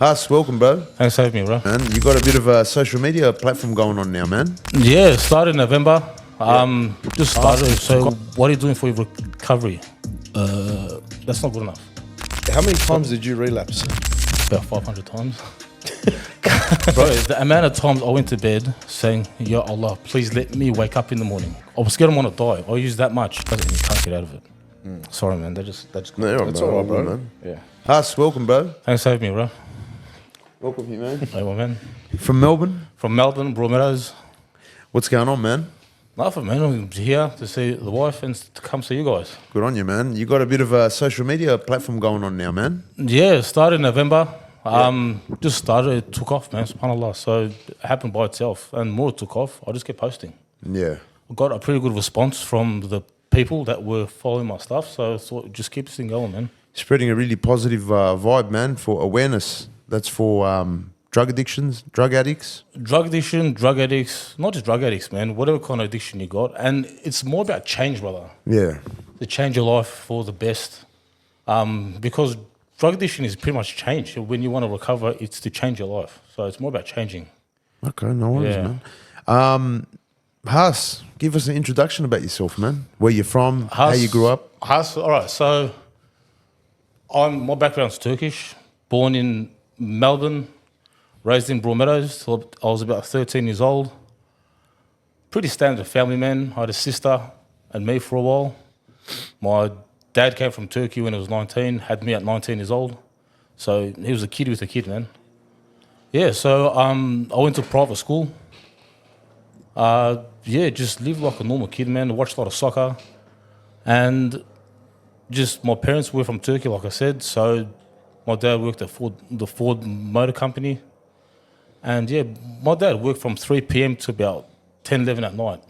Hus, welcome, bro. Thanks for having me, bro. Man, you got a bit of a social media platform going on now, man. Yeah, started in November. Just started. So, what are you doing for your recovery? That's not good enough. How many times did you relapse? About 500 times. Bro, the amount of times I went to bed saying, Ya Allah, please let me wake up in the morning. I was scared I want to die. I used that much. And you can't get out of it. Sorry, man. That just No, That's all right, bro. man. yeah. Hus, welcome, bro. Thanks for having me, bro. Welcome here, man. Hey, well, man. From Melbourne. From Melbourne, Broadmeadows. What's going on, man? Nothing, man. I'm here to see the wife and to come see you guys. Good on you, man. You got a bit of a social media platform going on now, man. Yeah, started in November. Just started, it took off, man, subhanAllah. So it happened by itself. And more it took off, I just kept posting. Yeah. I got a pretty good response from the people that were following my stuff. So I thought, just keep this thing going, man. Spreading a really positive vibe, man, for awareness. That's for drug addictions, drug addicts. Drug addiction, drug addicts, not just drug addicts, man, whatever kind of addiction you got. And it's more about change, brother. Yeah. To change your life for the best. Because drug addiction is pretty much change. When you want to recover, it's to change your life. So it's more about changing. Okay, no worries, Yeah. man. Hus, give us an introduction about yourself, man. Where you're from, how you grew up. Hus, all right, so my background's Turkish, born in Melbourne, raised in Broadmeadows till I was about 13 years old. Pretty standard family, man. I had a sister and me for a while. My dad came from Turkey when he was 19, had me at 19 years old. So he was a kid with a kid, man. Yeah, so I went to private school. Just lived like a normal kid, man. Watched a lot of soccer. And just my parents were from Turkey, like I said. So my dad worked at the Ford Motor Company. And yeah, my dad worked from 3 p.m. to about 10, 11 at night.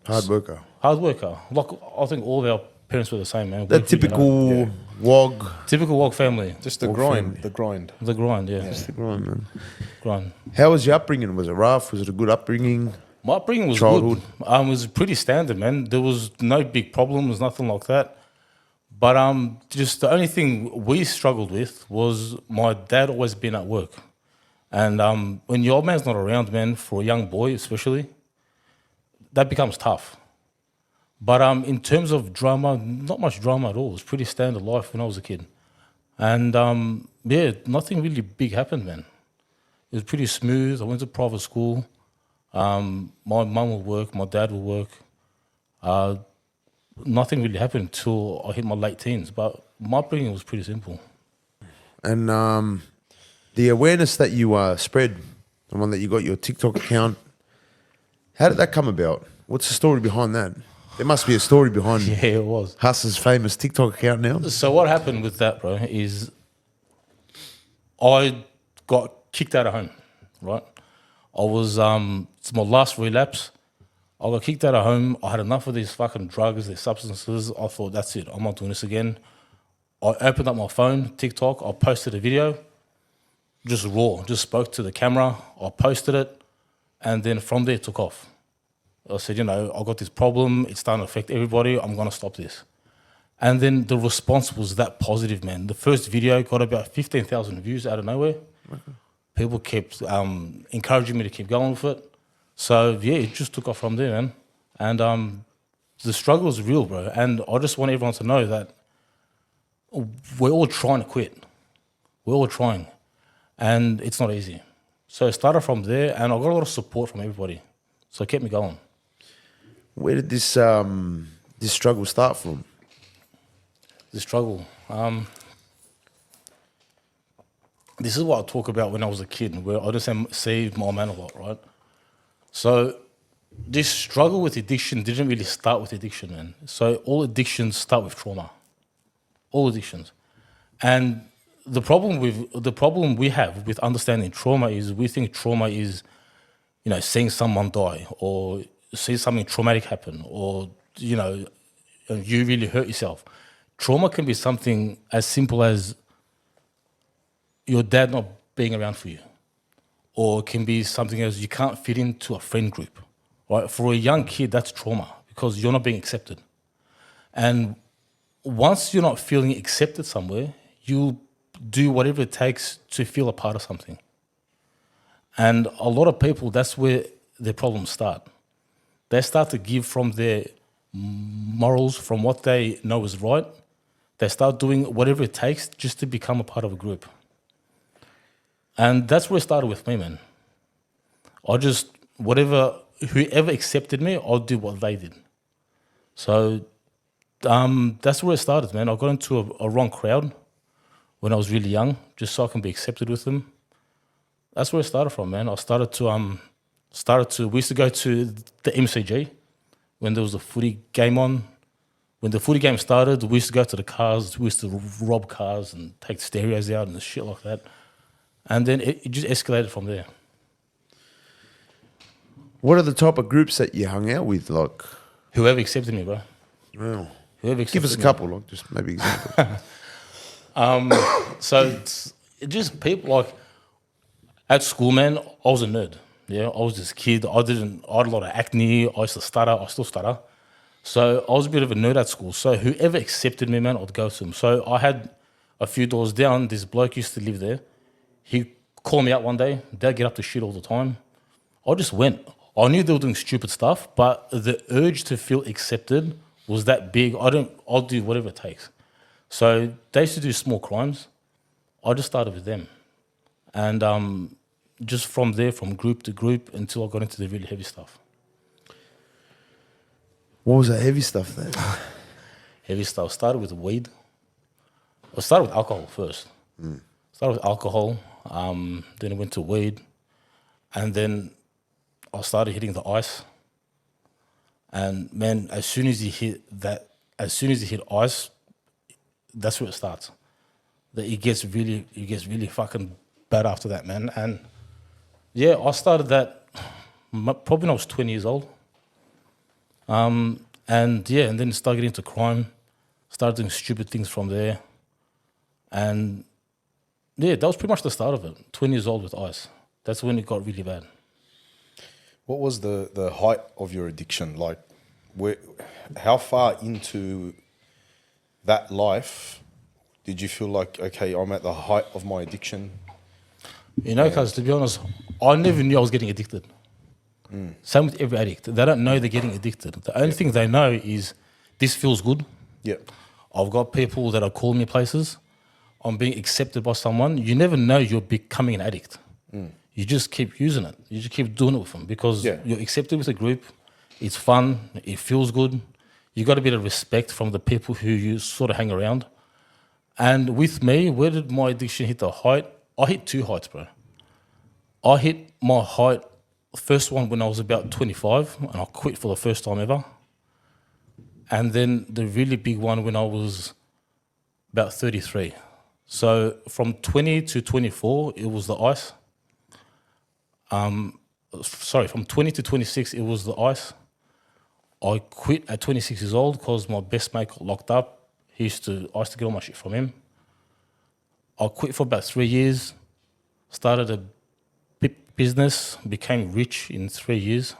Hard worker. Hard worker. Like, I think all of our parents were the same, man. That typical wog. Typical Wog family. Just the Wog grind. family. The grind. The grind, yeah. That's the grind, man. Grind. How was your upbringing? Was it rough? Was it a good upbringing? My upbringing was Childhood. good. It was pretty standard, man. There was no big problems, nothing like that. But just the only thing we struggled with was my dad always been at work. And when your old man's not around, man, for a young boy especially, that becomes tough. But in terms of drama, not much drama at all. It was pretty standard life when I was a kid. And nothing really big happened, man. It was pretty smooth. I went to private school. My mum would work, my dad would work. Nothing really happened until I hit my late teens. But my upbringing was pretty simple. And the awareness that you spread, the one that you got your TikTok account, how did that come about? What's the story behind that? There must be a story behind Yeah, it was. Hus's famous TikTok account now. So what happened with that, bro, is I got kicked out of home, right? I was, it's my last relapse. I got kicked out of home. I had enough of these fucking drugs, these substances. I thought, that's it. I'm not doing this again. I opened up my phone, TikTok. I posted a video, just raw, just spoke to the camera. I posted it. And then from there, it took off. I said, I got this problem. It's starting to affect everybody. I'm going to stop this. And then the response was that positive, man. The first video got about 15,000 views out of nowhere. Okay. People kept encouraging me to keep going with it. So, yeah, it just took off from there, man. And the struggle is real, bro. And I just want everyone to know that we're all trying to quit. We're all trying. And it's not easy. So it started from there, and I got a lot of support from everybody. So it kept me going. Where did this this struggle start from? The struggle. This is what I talk about when I was a kid, where I just saved my man a lot, right? So this struggle with addiction didn't really start with addiction, man. So all addictions start with trauma. All addictions. And the problem we have with understanding trauma is we think trauma is, seeing someone die or see something traumatic happen or, you really hurt yourself. Trauma can be something as simple as your dad not being around for you, or it can be something as you can't fit into a friend group. Right? For a young kid, that's trauma because you're not being accepted. And once you're not feeling accepted somewhere, you do whatever it takes to feel a part of something. And a lot of people, that's where their problems start. They start to give from their morals, from what they know is right. They start doing whatever it takes just to become a part of a group. And that's where it started with me, man. I just, whoever accepted me, I'll do what they did. So that's where it started, man. I got into a wrong crowd when I was really young, just so I can be accepted with them. That's where it started from, man. I started to, we used to go to the MCG when there was a footy game on. When the footy game started, we used to go to the cars, we used to rob cars and take stereos out and shit like that. And then it just escalated from there. What are the type of groups that you hung out with? Like, Whoever accepted me, bro. well, Whoever give us a accepted me. couple, like just maybe examples. So it's just people like at school, man. I was a nerd. Yeah, I was this kid. I had a lot of acne. I used to stutter. I still stutter. So I was a bit of a nerd at school. So whoever accepted me, man, I'd go to them. So I had a few doors down. This bloke used to live there. He called me out one day. They'd get up to shit all the time. I just went. I knew they were doing stupid stuff, but the urge to feel accepted was that big. I'll do whatever it takes. So they used to do small crimes. I just started with them. And just from there, from group to group, until I got into the really heavy stuff. What was that heavy stuff then? Heavy stuff. Started with weed. I started with alcohol first. Started with alcohol, then I went to weed, and then I started hitting the ice. And man, as soon as you hit ice, that's where it starts. It gets really fucking bad after that, man. And yeah, I started that probably when I was 20 years old. And then started getting into crime, started doing stupid things from there. And yeah, that was pretty much the start of it. 20 years old with ice. That's when it got really bad. What was the height of your addiction? Like, how far into that life did you feel like, okay, I'm at the height of my addiction? You know, because to be honest, I never knew I was getting addicted. Same with every addict. They don't know they're getting addicted. The only thing they know is this feels good. Yeah. I've got people that are calling me places. I'm being accepted by someone. You never know you're becoming an addict. You just keep using it. You just keep doing it with them because you're accepted with a group. It's fun. It feels good. You got a bit of respect from the people who you sort of hang around. And with me, where did my addiction hit the height? I hit two heights, bro. I hit my height, first one when I was about 25, and I quit for the first time ever. And then the really big one when I was about 33. So from 20 to 24, it was the ice. From 20 to 26, it was the ice. I quit at 26 years old because my best mate got locked up. I used to get all my shit from him. I quit for about 3 years, started a business, became rich in 3 years.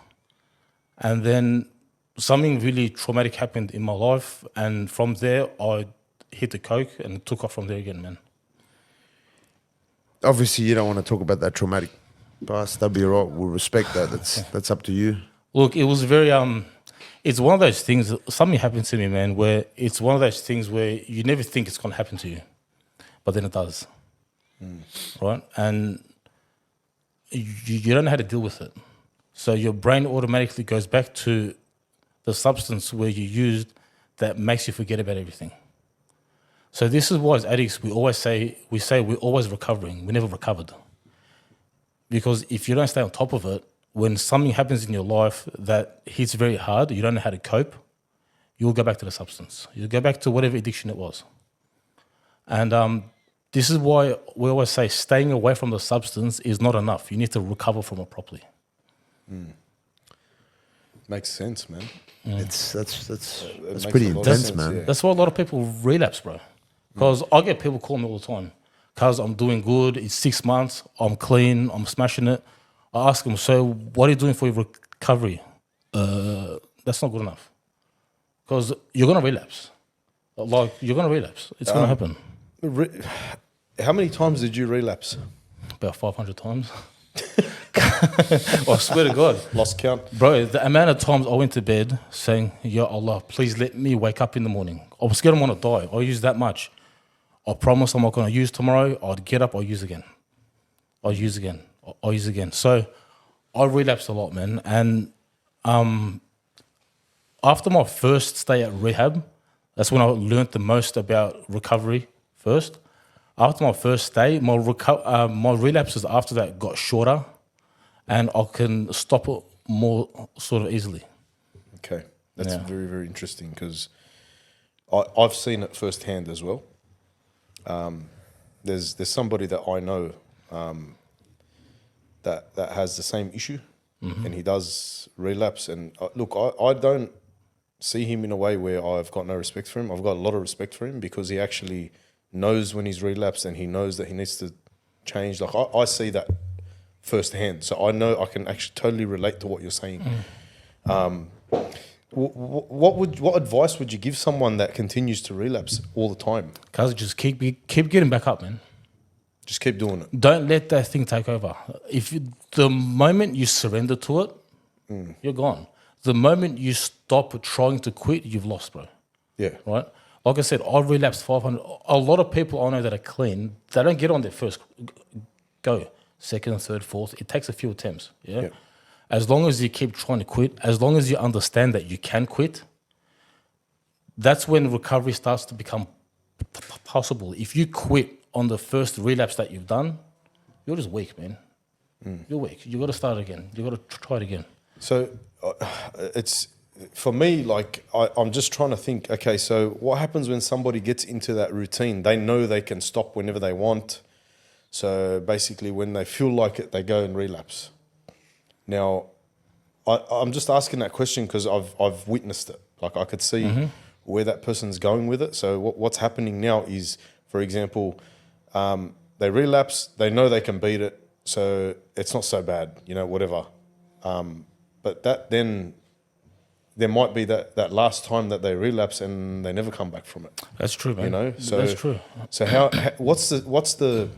And then something really traumatic happened in my life. And from there, I hit the coke and took off from there again, man. Obviously, you don't want to talk about that traumatic past. That'd be all right. We'll respect that. That's up to you. Look, it was very, it's one of those things, something happened to me, man, where it's one of those things where you never think it's going to happen to you, but then it does, right? And you don't know how to deal with it. So your brain automatically goes back to the substance where you used that makes you forget about everything. So this is why as addicts, we say we're always recovering. We never recovered. Because if you don't stay on top of it, when something happens in your life that hits very hard, you don't know how to cope, you'll go back to the substance. You'll go back to whatever addiction it was. And this is why we always say staying away from the substance is not enough. You need to recover from it properly. Makes sense, man. That's makes pretty a lot of intense, sense, man. yeah. That's why a lot of people relapse, bro. Because I get people calling me all the time. Because I'm doing good, it's 6 months, I'm clean, I'm smashing it. I ask them, so what are you doing for your recovery? That's not good enough. Because you're going to relapse. Like, you're going to relapse. It's going to happen. How many times did you relapse? About 500 times. I swear to God. Lost count? Bro, the amount of times I went to bed saying, Ya Allah, please let me wake up in the morning. I was scared I want to die. I used that much. I promise I'm not going to use tomorrow. I'd get up, I'll use again. I'll use again. I'll use again. So I relapsed a lot, man. And after my first stay at rehab, that's when I learned the most about recovery first. After my first stay, my relapses after that got shorter and I can stop it more sort of easily. Okay. That's Yeah. very, very interesting because I've seen it firsthand as well. There's somebody that I know that has the same issue, and he does relapse. And look, I don't see him in a way where I've got no respect for him. I've got a lot of respect for him because he actually knows when he's relapsed and he knows that he needs to change. Like I see that firsthand, so I know I can actually totally relate to what you're saying. What advice would you give someone that continues to relapse all the time? Cause just keep getting back up, man. Just keep doing it. Don't let that thing take over. The moment you surrender to it, you're gone. The moment you stop trying to quit, you've lost, bro. Yeah. Right? Like I said, I relapsed 500. A lot of people I know that are clean, they don't get on their first go. Second, third, fourth. It takes a few attempts. Yeah. As long as you keep trying to quit, as long as you understand that you can quit, that's when recovery starts to become possible. If you quit on the first relapse that you've done, you're just weak, man. You're weak. You got to start again. You got to try it again. So it's for me, like I'm just trying to think, okay, so what happens when somebody gets into that routine? They know they can stop whenever they want. So basically when they feel like it, they go and relapse. Now, I'm just asking that question because I've witnessed it. Like I could see where that person's going with it. So what's happening now is, for example, they relapse, they know they can beat it, so it's not so bad, whatever. But that then there might be that last time that they relapse and they never come back from it. That's true, man. So that's true. So what's the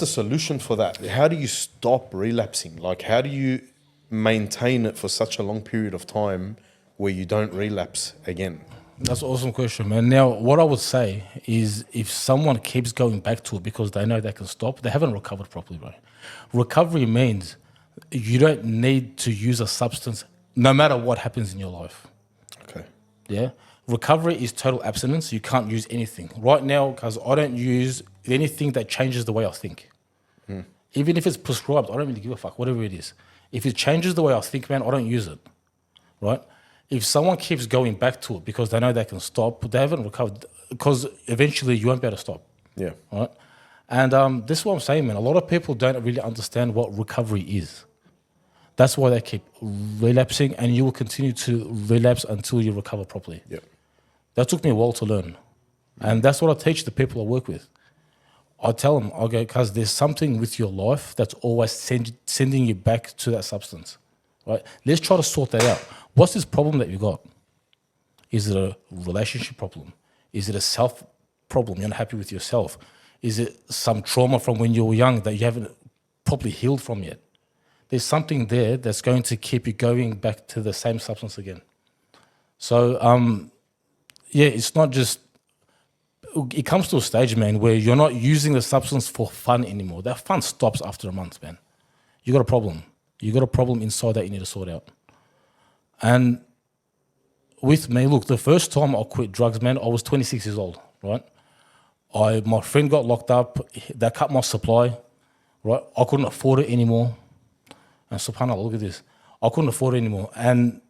solution for that? How do you stop relapsing? Like how do you maintain it for such a long period of time where you don't relapse again? That's an awesome question, man. Now, what I would say is if someone keeps going back to it because they know they can stop, they haven't recovered properly, bro. Recovery means you don't need to use a substance no matter what happens in your life. Okay. Yeah? Recovery is total abstinence. You can't use anything. Right now, because I don't use anything that changes the way I think. Even if it's prescribed, I don't really give a fuck, whatever it is. If it changes the way I think, man, I don't use it, right? If someone keeps going back to it because they know they can stop, they haven't recovered, because eventually you won't be able to stop. Yeah. Right? And this is what I'm saying, man. A lot of people don't really understand what recovery is. That's why they keep relapsing, and you will continue to relapse until you recover properly. Yeah. That took me a while to learn. And that's what I teach the people I work with. I tell them, I go, because there's something with your life that's always sending you back to that substance. Right? Let's try to sort that out. What's this problem that you got? Is it a relationship problem? Is it a self problem? You're not happy with yourself? Is it some trauma from when you were young that you haven't properly healed from yet? There's something there that's going to keep you going back to the same substance again. So, yeah, it's not just... It comes to a stage, man, where you're not using the substance for fun anymore. That fun stops after a month, man. You got a problem. You got a problem inside that you need to sort out. And with me, look, the first time I quit drugs, man, I was 26 years old, right? My friend got locked up. They cut my supply, right? I couldn't afford it anymore. And subhanAllah, look at this. I couldn't afford it anymore. And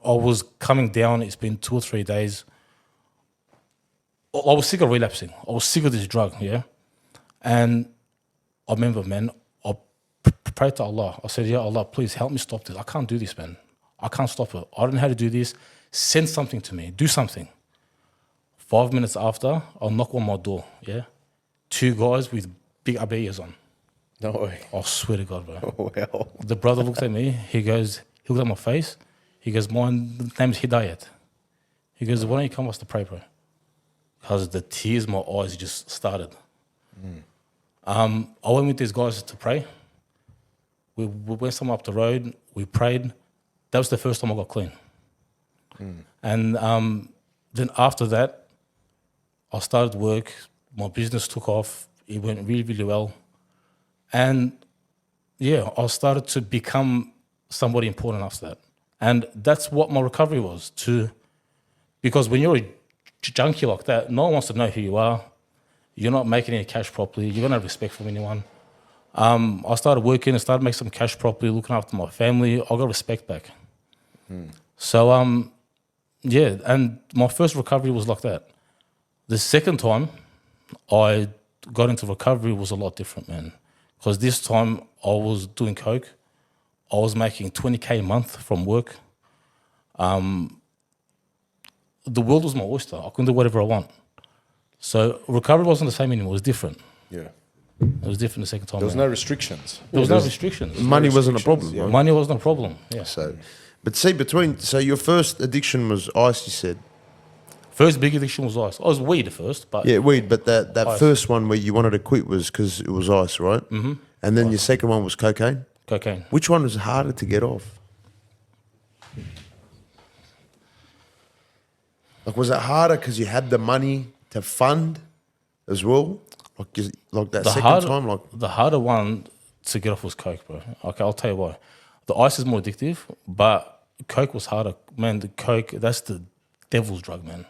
I was coming down. It's been 2 or 3 days. I was sick of relapsing. I was sick of this drug, yeah? And I remember, man, I prayed to Allah. I said, Ya Allah, please help me stop this. I can't do this, man. I can't stop it. I don't know how to do this. Send something to me. Do something. 5 minutes after, I'll knock on my door, yeah? 2 guys with big abayas on. No way. I swear to God, bro. Oh, wow. The brother looked at me. He looked at my face. He goes, my name's Hidayat. He goes, why don't you come us to pray, bro? Because the tears in my eyes just started. I went with these guys to pray. We went somewhere up the road. We prayed. That was the first time I got clean. And then after that, I started work. My business took off. It went really, really well. And yeah, I started to become somebody important after that. And that's what my recovery was because when you're a junkie like that, no one wants to know who you are. You're not making any cash properly. You don't have respect from anyone. I started working and started making some cash properly, looking after my family. I got respect back. So, yeah, and my first recovery was like that. The second time I got into recovery was a lot different, man. Because this time I was doing coke. I was making 20K a month from work. The world was my oyster. I couldn't do whatever I want. So recovery wasn't the same anymore. It was different. Yeah. It was different the second time. There was no restrictions. There was no restrictions. Money wasn't a problem. Yeah. Right? Money wasn't a problem. Yeah. So, but see, so your first addiction was ice, you said. First big addiction was ice. I was weed first, but Yeah, weed. But that Ice. first one where you wanted to quit was because it was ice, right? Mm-hmm. And then your second one was cocaine. cocaine. Which one was harder to get off? Like, was it harder because you had the money to fund as well? Like that second time? Like, The harder one to get off was coke, bro. Okay, I'll tell you why. The ice is more addictive, but coke was harder. Man, the coke, that's the devil's drug, man.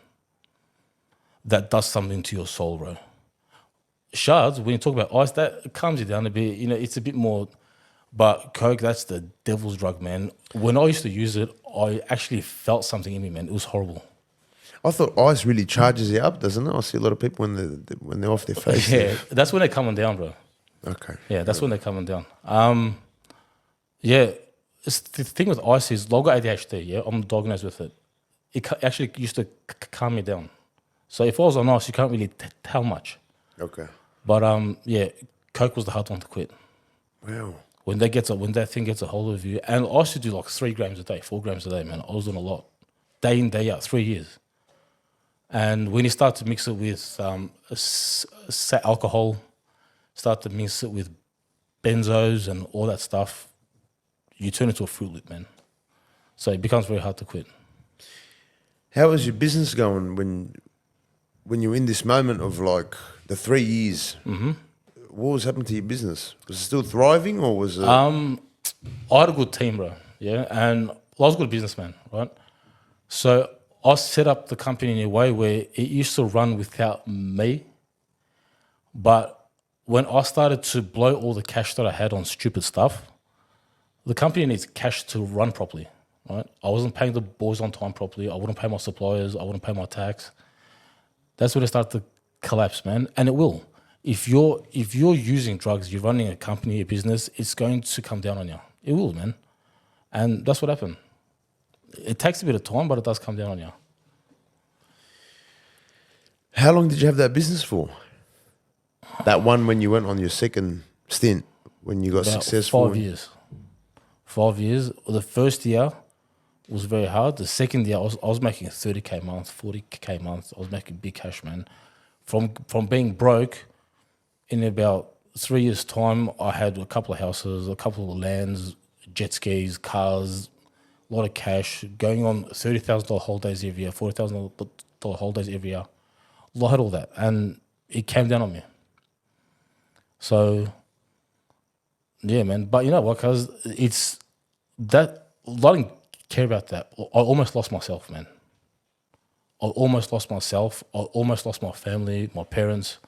That does something to your soul, bro. Shards, when you talk about ice, that calms you down a bit. You know, it's a bit more... But coke, that's the devil's drug, man. When I used to use it, I actually felt something in me, man. It was horrible. I thought ice really charges you up, doesn't it? I see a lot of people when they're off their face. Yeah, that's when they're coming down, bro. Okay. Yeah, that's when they're coming down. Yeah, the thing with ice is, I got ADHD, yeah? I'm diagnosed with it. It actually used to calm me down. So if I was on ice, you can't really tell much. Okay. But yeah, coke was the hard one to quit. Wow. When that thing gets a hold of you, and I used to do like 3 grams a day, 4 grams a day, man. I was doing a lot, day in, day out, 3 years. And when you start to mix it with alcohol, start to mix it with benzos and all that stuff, you turn into a Fruit Loop, man. So it becomes very hard to quit. How was your business going when you were in this moment of like the 3 years? Mm-hmm. What was happening to your business? Was it still thriving or was it... I had a good team, bro, yeah? And I was a good businessman, right? So I set up the company in a way where it used to run without me. But when I started to blow all the cash that I had on stupid stuff, the company needs cash to run properly, right? I wasn't paying the boys on time properly. I wouldn't pay my suppliers. I wouldn't pay my tax. That's when it started to collapse, man. And it will. If you're using drugs, you're running a company, a business, it's going to come down on you. It will, man. And that's what happened. It takes a bit of time, but it does come down on you. How long did you have that business for? That one when you went on your second stint, when you got About successful? 5 years. 5 years. The first year was very hard. The second year, I was making 30K a month, 40K a month. I was making big cash, man. From being broke, in about 3 years' time, I had a couple of houses, a couple of lands, jet skis, cars, a lot of cash, going on $30,000 holidays every year, $40,000 holidays every year. I had all that, and it came down on me. So, yeah, man. But you know what, because it's that, I didn't care about that. I almost lost myself, man. I almost lost myself. I almost lost my family, my parents.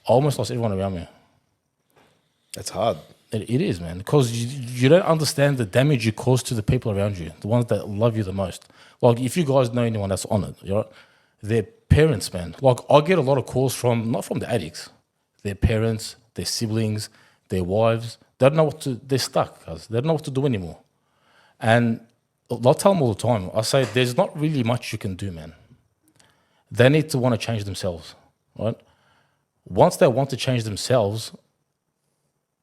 I almost lost everyone around me. That's hard. It is, man, because you don't understand the damage you cause to the people around you, the ones that love you the most. Like, if you guys know anyone that's on it, you know, their parents, man. Like, I get a lot of calls not from the addicts, their parents, their siblings, their wives. They don't know they're stuck, guys. They don't know what to do anymore. And I tell them all the time, I say, there's not really much you can do, man. They need to want to change themselves, right? Once they want to change themselves,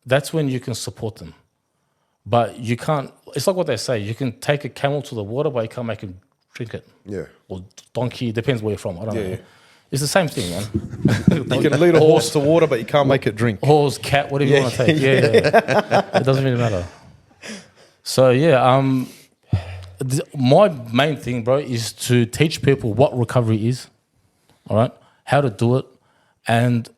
that's when you can support them. But you can't, it's like what they say, you can take a camel to the water, but you can't make him drink it. Yeah. Or donkey, depends where you're from, I don't know. Yeah. It's the same thing, man. You can lead a horse to water, but you can't make it drink. Horse, cat, whatever you want to take. Yeah. It doesn't really matter. So yeah, my main thing, bro, is to teach people what recovery is, all right, how to do it, and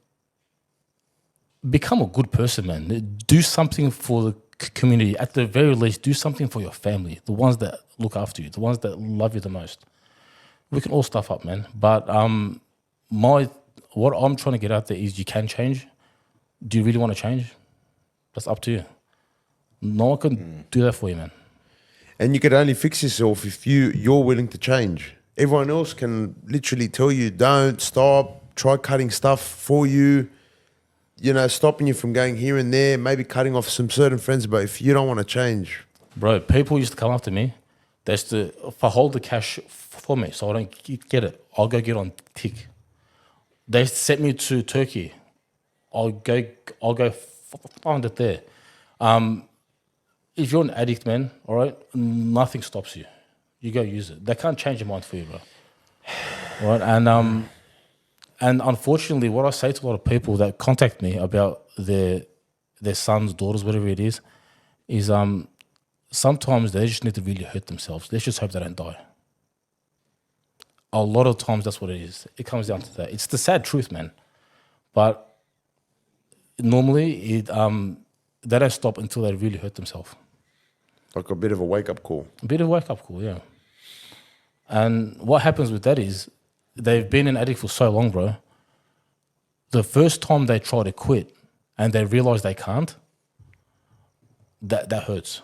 become a good person, man. Do something for the community. At the very least, do something for your family, the ones that look after you, the ones that love you the most. We can all stuff up, man. But what I'm trying to get out there is you can change. Do you really want to change? That's up to you. No one can do that for you, man. And you could only fix yourself if you're willing to change. Everyone else can literally tell you, don't, stop, try cutting stuff for you, you know, stopping you from going here and there, maybe cutting off some certain friends. But if you don't want to change. Bro, people used to come after me. They used to, if I hold the cash for me so I don't get it, I'll go get on tick. They sent me to Turkey. I'll go find it there. If you're an addict, man, all right, nothing stops you. You go use it. They can't change your mind for you, bro. All right, and unfortunately, what I say to a lot of people that contact me about their sons, daughters, whatever it is sometimes they just need to really hurt themselves. Let's just hope they don't die. A lot of times that's what it is. It comes down to that. It's the sad truth, man. But normally they don't stop until they really hurt themselves. Like a bit of a wake-up call. A bit of a wake-up call, yeah. And what happens with that is they've been an addict for so long, bro. The first time they try to quit and they realize they can't, that hurts.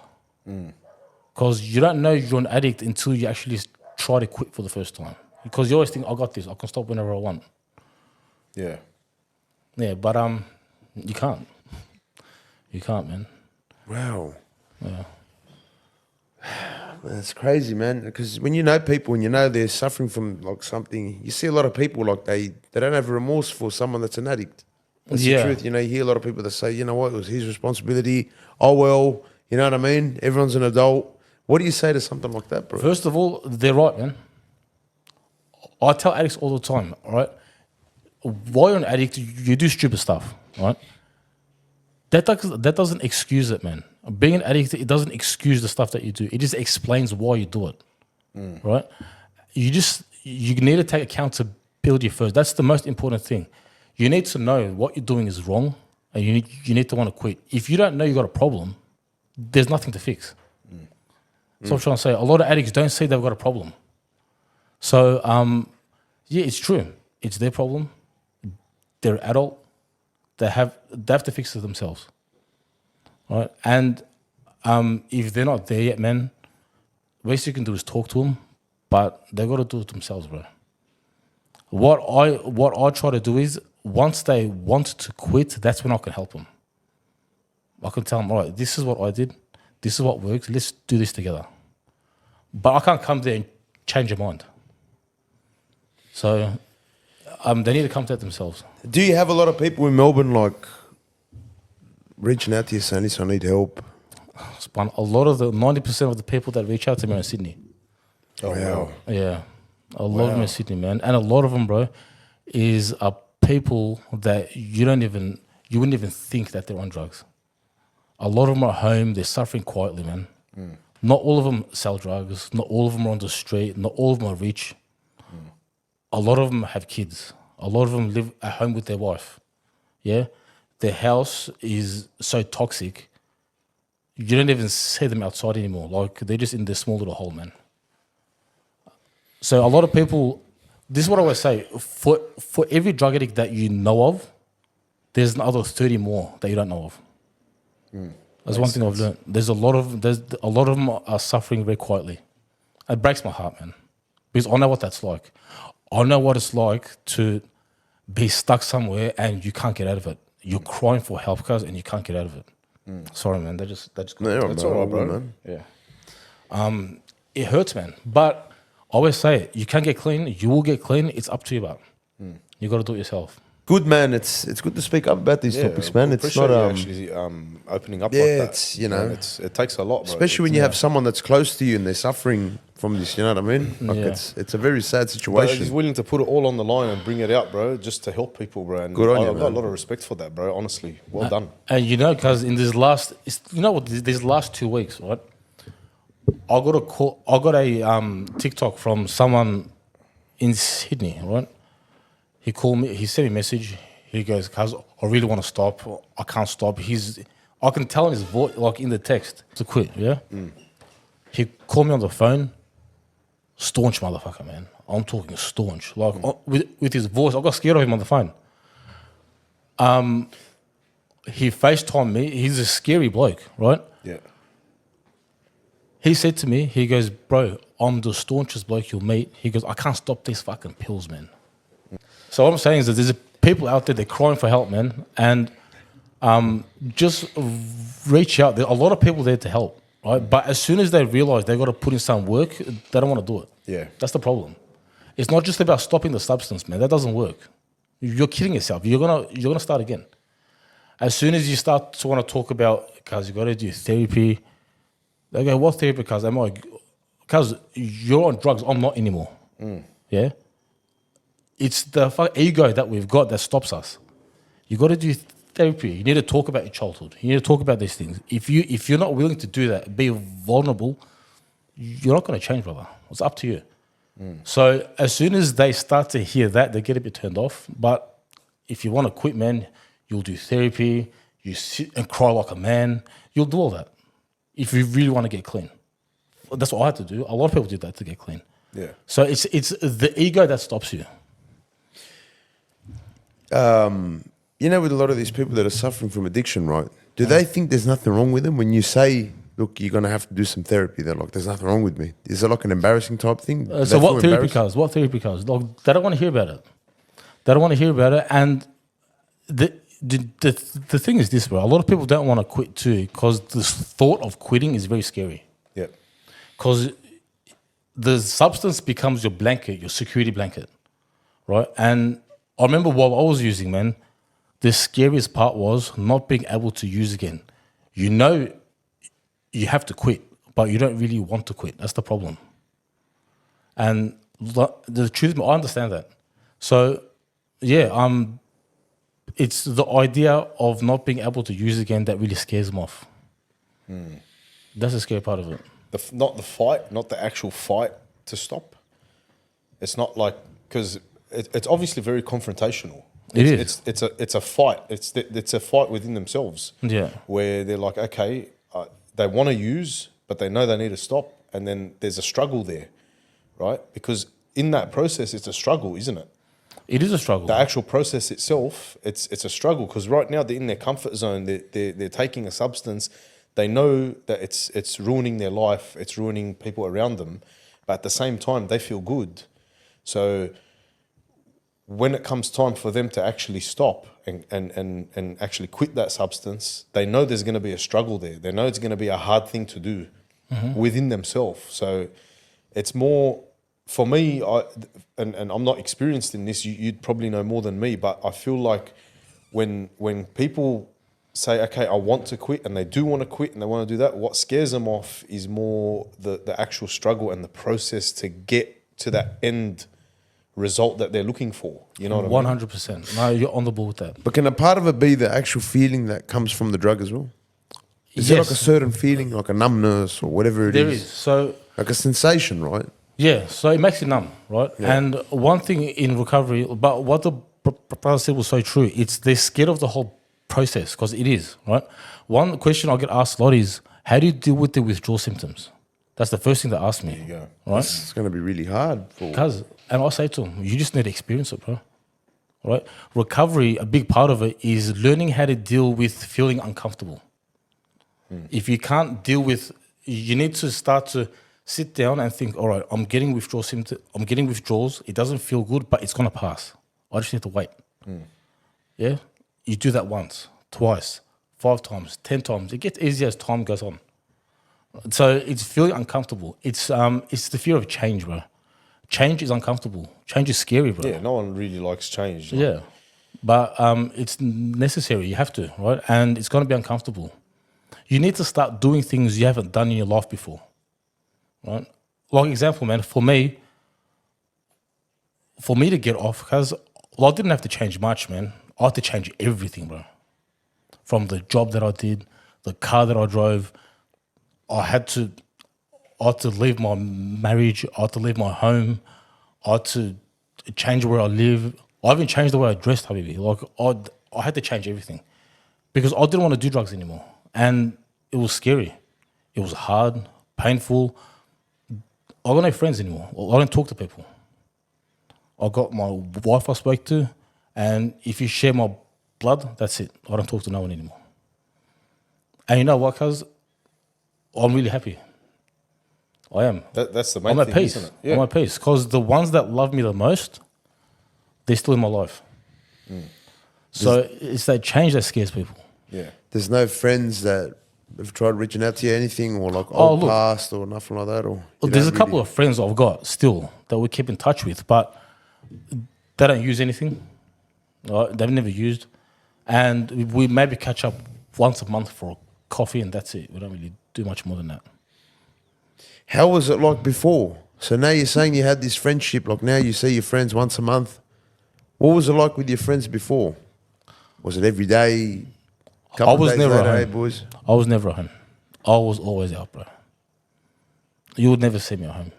Because you don't know you're an addict until you actually try to quit for the first time. Because you always think, I got this, I can stop whenever I want. Yeah. Yeah, but you can't. You can't, man. Wow. Yeah. That's crazy, man. Because when you know people and you know they're suffering from like something, you see a lot of people like they don't have remorse for someone that's an addict. That's the truth. You know, you hear a lot of people that say, you know what, it was his responsibility. Oh, well, you know what I mean? Everyone's an adult. What do you say to something like that, bro? First of all, they're right, man. I tell addicts all the time, all right? While you're an addict, you do stupid stuff, right? That doesn't excuse it, man. Being an addict, it doesn't excuse the stuff that you do. It just explains why you do it, right? You need to take accountability first. That's the most important thing. You need to know what you're doing is wrong, and you need to want to quit. If you don't know you got a problem, there's nothing to fix. So I'm trying to say, a lot of addicts don't say they've got a problem. So yeah, it's true. It's their problem. They're adult. They have to fix it themselves. All right? And if they're not there yet, man, best you can do is talk to them, but they got to do it themselves, bro. What I try to do is once they want to quit, that's when I can help them. I can tell them, all right, this is what I did. This is what works. Let's do this together. But I can't come there and change your mind. So they need to come to it themselves. Do you have a lot of people in Melbourne like reaching out to you saying, listen, I need help? A lot of 90% of the people that reach out to me are in Sydney. Oh, wow. Yeah. A lot of them in Sydney, man. And a lot of them, bro, are people that you wouldn't even think that they're on drugs. A lot of them are at home. They're suffering quietly, man. Not all of them sell drugs. Not all of them are on the street. Not all of them are rich. A lot of them have kids. A lot of them live at home with their wife. Yeah? Their house is so toxic, you don't even see them outside anymore. Like, they're just in this small little hole, man. So a lot of people, this is what I always say, for every drug addict that you know of, there's another 30 more that you don't know of. That's one thing I've learned. There's a lot of them are suffering very quietly. It breaks my heart, man, because I know what that's like. I know what it's like to be stuck somewhere and you can't get out of it. You're crying for help, cuz, and you can't get out of it. Sorry, man. They just No, That's all right, bro. man. yeah. It hurts, man. But I always say, you can get clean. You will get clean. It's up to you, but you got to do it yourself. Good, man. It's good to speak up about these topics, man. It's appreciate not you actually opening up like that. it's, you know, it takes a lot, bro. especially when you have someone that's close to you and they're suffering from this. You know what I mean? Like Yeah. it's a very sad But situation. he's willing to put it all on the line and bring it out, bro, just to help people, bro. And Good on you, I've got a man. lot of respect for that, bro. Honestly, well done. And you know, because in this last, you know what, these last 2 weeks, right? I got a call, I got a TikTok from someone in Sydney, right? He called me, he sent me a message. He goes, "Cuz, I really want to stop. I can't stop." I can tell in his voice, like in the text, to quit, yeah? He called me on the phone. Staunch motherfucker, man. I'm talking staunch. Like, with his voice, I got scared of him on the phone. He FaceTimed me. He's a scary bloke, right? Yeah. He said to me, he goes, "Bro, I'm the staunchest bloke you'll meet." He goes, "I can't stop these fucking pills, man." So what I'm saying is that there's people out there, they're crying for help, man. And just reach out. There are a lot of people there to help, right? But as soon as they realize they got to put in some work, they don't want to do it. Yeah. That's the problem. It's not just about stopping the substance, man. That doesn't work. You're kidding yourself. You're gonna start again. As soon as you start to want to talk about, "Cuz you got to do therapy," they go, "What therapy, cuz? Cuz you're on drugs, I'm not anymore." Yeah? It's the ego that we've got that stops us. You got to do therapy. You need to talk about your childhood. You need to talk about these things. If you're not willing to do that, be vulnerable, you're not going to change, brother. It's up to you. So as soon as they start to hear that, they get a bit turned off. But if you want to quit, man, you'll do therapy. You sit and cry like a man. You'll do all that if you really want to get clean. That's what I had to do. A lot of people did that to get clean. Yeah. So it's the ego that stops you. You know, with a lot of these people that are suffering from addiction, right? Do they think there's nothing wrong with them when you say, "Look, you're gonna have to do some therapy"? They're like, "There's nothing wrong with me." Is it like an embarrassing type thing? Do So they what feel therapy embarrassed? cars? What therapy cars? Like, they don't want to hear about it. They don't want to hear about it. And the thing is this, bro. A lot of people don't want to quit too because the thought of quitting is very scary. Yeah. Because the substance becomes your blanket, your security blanket, right? And I remember while I was using, man, the scariest part was not being able to use again. You know you have to quit, but you don't really want to quit. That's the problem. And the truth, I understand that. So, yeah, it's the idea of not being able to use again that really scares them off. That's the scary part of it. Not the fight, not the actual fight to stop. It's not like, because it's obviously very confrontational. It is. It's a fight. It's a fight within themselves. Yeah. Where they're like, okay, they want to use, but they know they need to stop, and then there's a struggle there, right? Because in that process, it's a struggle, isn't it? It is a struggle. The actual process itself, it's a struggle, because right now they're in their comfort zone. They're taking a substance. They know that it's ruining their life. It's ruining people around them, but at the same time, they feel good. So when it comes time for them to actually stop and actually quit that substance, they know there's going to be a struggle there. They know it's going to be a hard thing to do within themselves. So it's more, for me, and I'm not experienced in this, you'd probably know more than me, but I feel like when people say, okay, I want to quit, and they do want to quit and they want to do that, what scares them off is more the actual struggle and the process to get to that end result that they're looking for. You know what I mean? 100%. No, you're on the ball with that. But can a part of it be the actual feeling that comes from the drug as well? Is there like a certain feeling, like a numbness or whatever it is? There is. So, Like a sensation, right? yeah, so it makes you numb, right? Yeah. And one thing in recovery, but what the brother said was so true, it's they're scared of the whole process, because it is, right? One question I get asked a lot is, how do you deal with the withdrawal symptoms? That's the first thing they ask me. There you go. Right? It's going to be really hard for... And I say to them, you just need to experience it, bro. Right? Recovery, a big part of it is learning how to deal with feeling uncomfortable. If you can't deal with, you need to start to sit down and think, all right, I'm getting withdrawal symptoms, I'm getting withdrawals, it doesn't feel good, but it's going to pass. I just need to wait. Yeah? You do that once, twice, 5 times, 10 times. It gets easier as time goes on. So it's feeling uncomfortable. It's the fear of change, bro. Change is uncomfortable. Change is scary, bro. Yeah, no one really likes change. Yeah. But it's necessary. You have to, right? And it's going to be uncomfortable. You need to start doing things you haven't done in your life before, right? like example, man, for me to get off, because I didn't have to change much, man. I had to change everything, bro. From the job that I did, the car that I drove, I had to leave my marriage, I had to leave my home, I had to change where I live. I even changed the way I dressed, Habibi. Like, I had to change everything because I didn't want to do drugs anymore. And it was scary. It was hard, painful. I got no friends anymore. I don't talk to people. I got my wife I spoke to, and if you share my blood, that's it. I don't talk to no one anymore. And you know what, cuz? I'm really happy. I am. That's the main I'm at thing, peace. isn't it? Yeah. I'm at peace. Because the ones that love me the most, they're still in my life. So it's that change that scares people. Yeah. There's no friends that have tried reaching out to you, anything, or like Oh, old look. past or nothing like that? Or Well, there's a couple of friends I've got still that we keep in touch with, but they don't use anything. Right? They've never used. And we maybe catch up once a month for a coffee, and that's it. We don't really do much more than that. How was it like before? So now you're saying you had this friendship, like now you see your friends once a month. What was it like with your friends before? Was it every day? Couple I was days never later, at hey home. boys? I was never at home. I was always out, bro. You would never see me at home.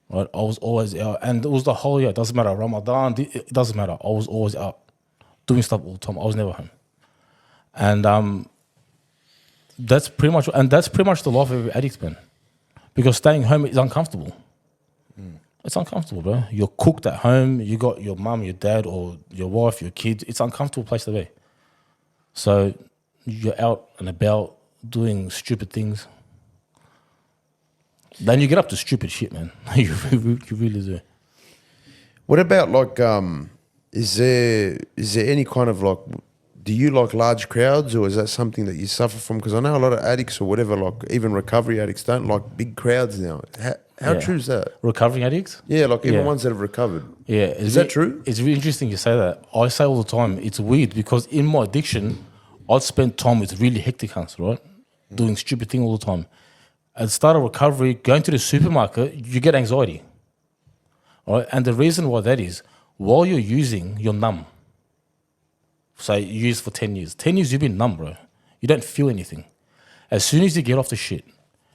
Right? I was always out. And it was the whole year. It doesn't matter. Ramadan, it doesn't matter. I was always out doing stuff all the time. I was never home. And that's pretty much the life of every addict, man. Because staying home is uncomfortable. It's uncomfortable, bro. You're cooked at home. You got your mum, your dad, or your wife, your kids. It's an uncomfortable place to be. So you're out and about doing stupid things. Then you get up to stupid shit, man. you really do. What about like, is there any kind of like, do you like large crowds, or is that something that you suffer from? Because I know a lot of addicts or whatever, like even recovery addicts, don't like big crowds now. How Yeah. true is that? Recovering addicts? Yeah, like even Yeah. ones that have recovered. Yeah. Is that true? It's really interesting you say that. I say all the time, it's weird because in my addiction, I'd spend time with really hectic cunts, right? Doing stupid things all the time. At the start of recovery, going to the supermarket, you get anxiety. Right? And the reason why that is, while you're using, you're numb. Say you use for 10 years. 10 years you've been numb, bro. You don't feel anything. As soon as you get off the shit,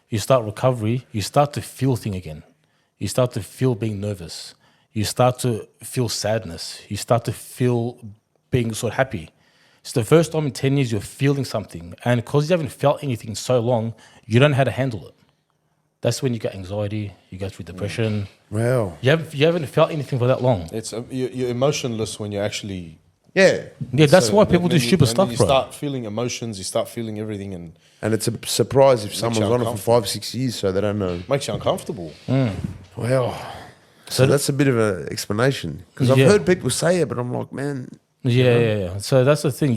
you start recovery, you start to feel things again. You start to feel being nervous. You start to feel sadness. You start to feel being sort of happy. It's the first time in 10 years you're feeling something. And because you haven't felt anything in so long, you don't know how to handle it. That's when you get anxiety, you go through depression. Wow. You haven't felt anything for that long. It's you're emotionless when you're actually. Yeah. Yeah, that's So why people do then stupid and stuff, you bro. start feeling emotions, you start feeling everything, and And it's a surprise if someone's you on it for uncomfortable. 5-6 years, so they don't know. makes you uncomfortable. Wow. So that's a bit of an explanation. Because I've Yeah. heard people say it, but I'm like, man, Yeah. So that's the thing.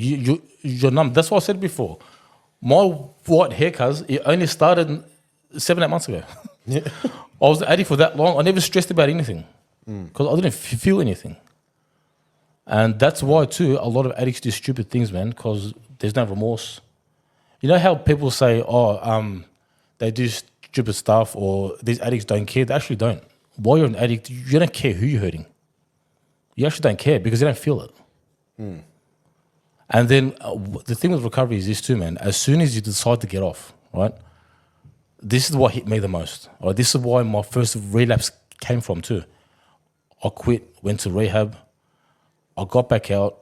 You're numb. That's what I said before. My white hair, cuz, it only started 7-8 months ago. Yeah. I was addict for that long. I never stressed about anything because I didn't feel anything. And that's why, too, a lot of addicts do stupid things, man, because there's no remorse. You know how people say, they do stupid stuff or these addicts don't care? They actually don't. While you're an addict, you don't care who you're hurting. You actually don't care because you don't feel it. And then the thing with recovery is this too, man. As soon as you decide to get off, right? This is what hit me the most. Right? This is why my first relapse came from too. I quit, went to rehab. I got back out.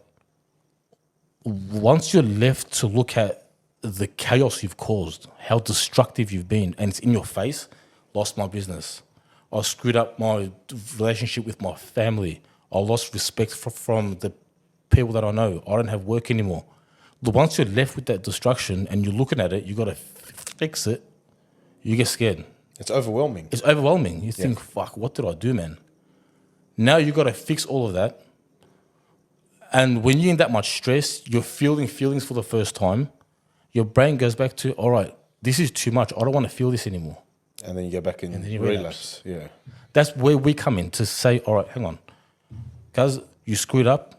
Once you're left to look at the chaos you've caused, how destructive you've been, and it's in your face, lost my business. I screwed up my relationship with my family. I lost respect from the people that I know. I don't have work anymore. But once you're left with that destruction and you're looking at it, you got to fix it, you get scared. It's overwhelming. It's overwhelming. You think, fuck, what did I do, man? Now you got to fix all of that. And when you're in that much stress, you're feeling feelings for the first time, your brain goes back to, all right, this is too much. I don't want to feel this anymore. And then you go back and then you relapse. Yeah. That's where we come in to say, all right, hang on. Guys, you screwed up.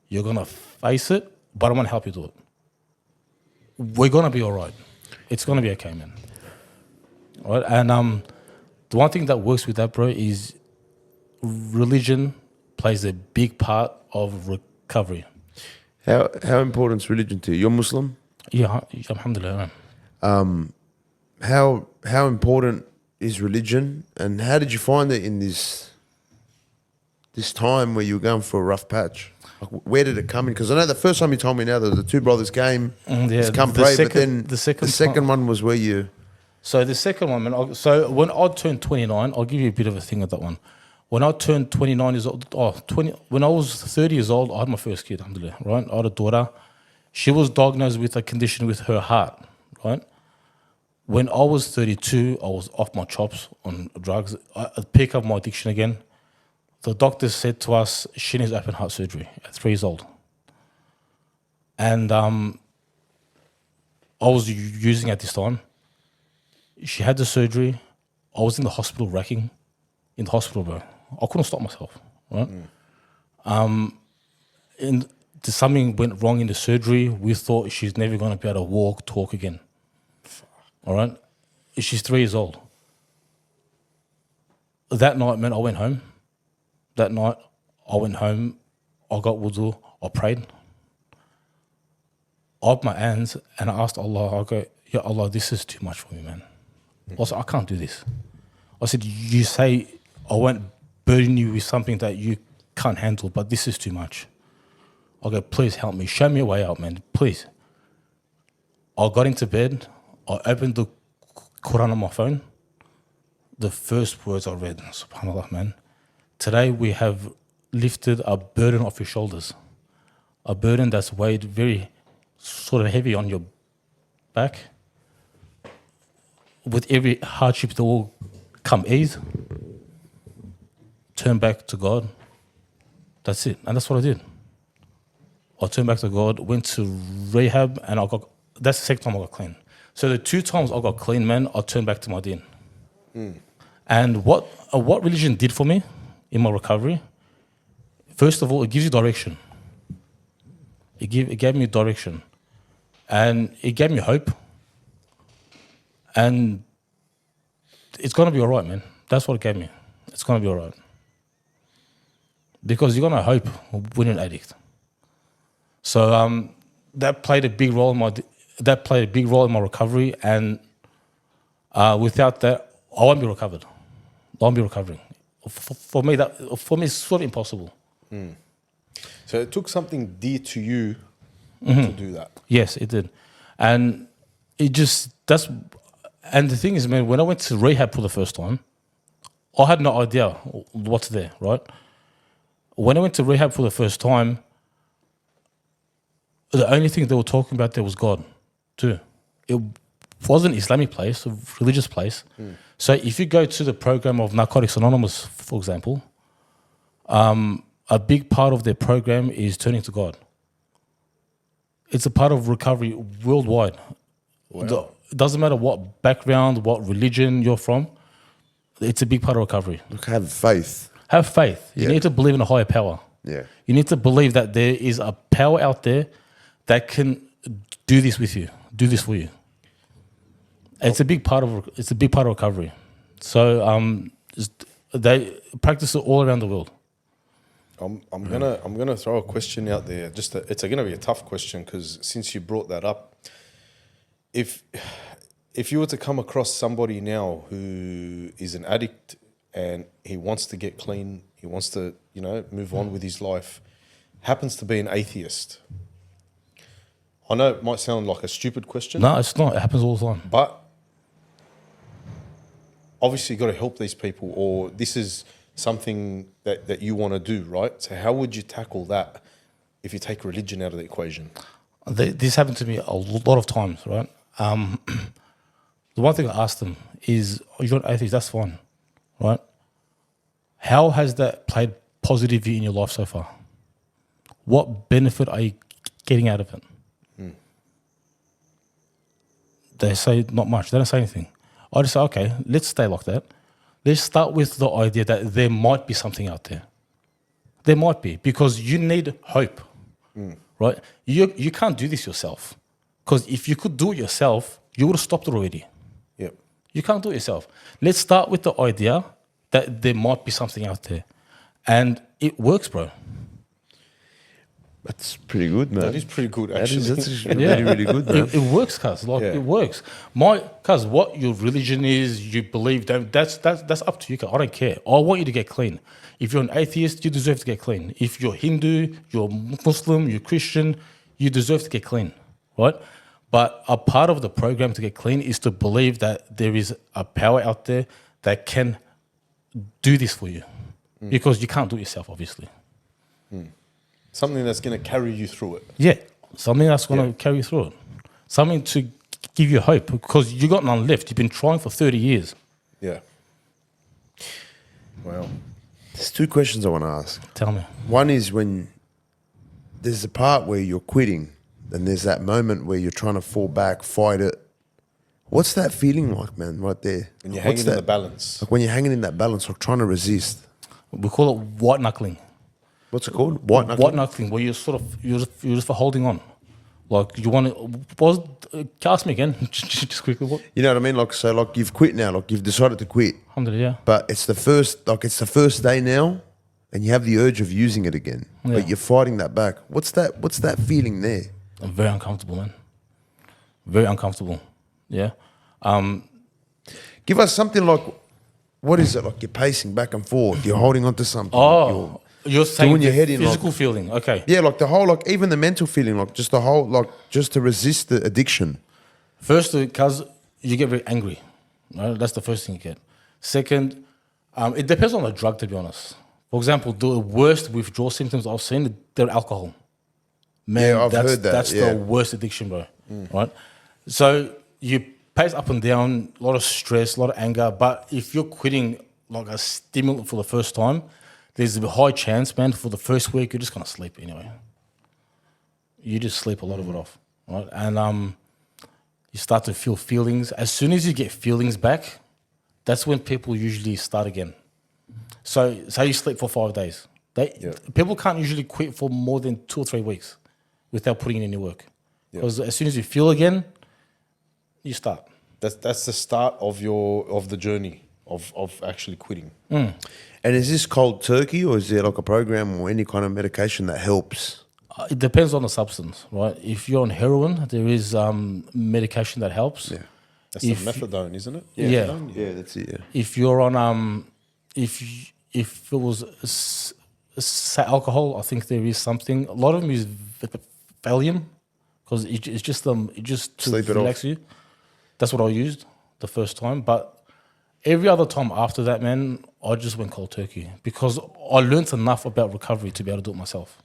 You're going to face it, but I want to help you do it. We're going to be all right. It's going to be okay, man. All right? And The one thing that works with that, bro, is religion plays a big part of recovery. How important is religion to you? You're Muslim. Yeah, alhamdulillah. How important is religion, and how did you find it in this time where you were going for a rough patch? Like, where did it come in? Because I know the first time you told me now that the two brothers came, it's come pray, but then the second one was where you. So the second one, man. So when I turned 29, I'll give you a bit of a thing at that one. When I turned 29 years old, when I was 30 years old, I had my first kid, alhamdulillah, right? I had a daughter. She was diagnosed with a condition with her heart, right? When I was 32, I was off my chops on drugs. I picked up my addiction again. The doctor said to us, she needs open heart surgery at 3 years old. And I was using at this time. She had the surgery. I was in the hospital wrecking. In the hospital, bro. I couldn't stop myself, right? Something went wrong in the surgery. We thought she's never going to be able to walk, talk again. All right? She's 3 years old. That night, man, I went home. I got wudu, I prayed. I opened my hands and I asked Allah, I go, Ya Allah, this is too much for me, man. I said, I can't do this. I said, you say I won't burden you with something that you can't handle, but this is too much. I go, please help me. Show me a way out, man. Please. I got into bed. I opened the Quran on my phone. The first words I read, subhanAllah, man. Today we have lifted a burden off your shoulders. A burden that's weighed very sort of heavy on your back. With every hardship that will come ease. Turn back to God. That's it. And that's what I did. I turned back to God, went to rehab, and that's the second time I got clean. So the 2 times I got clean, man, I turned back to my deen. And what religion did for me in my recovery, first of all, it gives you direction. It gave me direction. And it gave me hope. And it's going to be all right, man. That's what it gave me. It's going to be all right. Because you're going to hope when you're an addict. So that played a big role in my recovery, and without that, I won't be recovered. I won't be recovering. For me, it's sort of impossible. So it took something dear to you to do that. Yes, it did, and and the thing is, man, when I went to rehab for the first time, I had no idea what's there, right? When I went to rehab for the first time, the only thing they were talking about there was God, too. It wasn't an Islamic place, a religious place. So if you go to the program of Narcotics Anonymous, for example, a big part of their program is turning to God. It's a part of recovery worldwide. Wow. It doesn't matter what background, what religion you're from. It's a big part of recovery. Look, have faith. Have faith. You need to believe in a higher power. Yeah. You need to believe that there is a power out there that can do this with you, do this for you. It's a big part of recovery. So they practice it all around the world. I'm gonna throw a question out there. It's gonna be a tough question because since you brought that up, if you were to come across somebody now who is an addict and he wants to get clean, he wants to move on with his life, happens to be an atheist. I know it might sound like a stupid question. No, it's not. It happens all the time. But obviously, you've got to help these people, or this is something that you want to do, right? So how would you tackle that if you take religion out of the equation? This happened to me a lot of times, right? The one thing I asked them is, you're an atheist, that's fine, right? How has that played positively in your life so far? What benefit are you getting out of it? They say not much. They don't say anything. I just say, okay, let's stay like that. Let's start with the idea that there might be something out there. There might be, because you need hope, right? You can't do this yourself, because if you could do it yourself, you would have stopped it already. Yep. You can't do it yourself. Let's start with the idea that there might be something out there. And it works, bro. That's pretty good, man. That is pretty good, That actually. is, that's actually really, really good, man. It works, cuz. Like, Yeah. it works. Cuz, what your religion is, you believe, that's up to you, cuz. I don't care. I want you to get clean. If you're an atheist, you deserve to get clean. If you're Hindu, you're Muslim, you're Christian, you deserve to get clean, right? But a part of the program to get clean is to believe that there is a power out there that can do this for you. Because you can't do it yourself, obviously. Something that's going to carry you through it. Yeah, something that's going to carry you through it. Something to give you hope because you got none left. You've been trying for 30 years. Yeah. Wow. There's two questions I want to ask. Tell me. One is when there's a part where you're quitting and there's that moment where you're trying to fall back, fight it. What's that feeling like, man, right there? When you're What's hanging in the balance. Like when you're hanging in that balance, like trying to resist. We call it white knuckling. What's it called? White knuckling? White knuckling, where you're just for holding on. Like you want to, ask me again, just quickly. What? You know what I mean? Like, so like you've quit now, like you've decided to quit. Alhamdulillah. But it's the first day now, and you have the urge of using it again. Yeah. But you're fighting that back. What's that feeling there? I'm very uncomfortable, man. Very uncomfortable. Yeah. Give us something like, what is it? Like you're pacing back and forth. You're holding on to something. Oh, you're saying doing your the head in, physical like- feeling. Okay. Yeah, like the whole, like even the mental feeling, like just the whole, like just to resist the addiction. First, because you get very angry. Right? That's the first thing you get. Second, it depends on the drug, to be honest. For example, the worst withdrawal symptoms I've seen, they're alcohol. Man, Yeah, I've heard that, That's yeah. the worst addiction, bro. Right? So you pace up and down, a lot of stress, a lot of anger. But if you're quitting like a stimulant for the first time, there's a high chance, man, for the first week, you're just going to sleep anyway. You just sleep a lot of it off, right? And you start to feel feelings. As soon as you get feelings back, that's when people usually start again. So say you sleep for 5 days. People can't usually quit for more than 2 or 3 weeks without putting in any work. Because as soon as you feel again, you start. That's the start of the journey of actually quitting. And is this cold turkey, or is there like a program or any kind of medication that helps? It depends on the substance, right? If you're on heroin, there is medication that helps. Yeah. That's the methadone, isn't it? Yeah. Methadone? Yeah, that's it. Yeah. If you're on if it was say alcohol, I think there is something. A lot of them is Valium because it's just to Sleep it relax off. you. That's what I used the first time, but every other time after that, man, I just went cold turkey because I learned enough about recovery to be able to do it myself.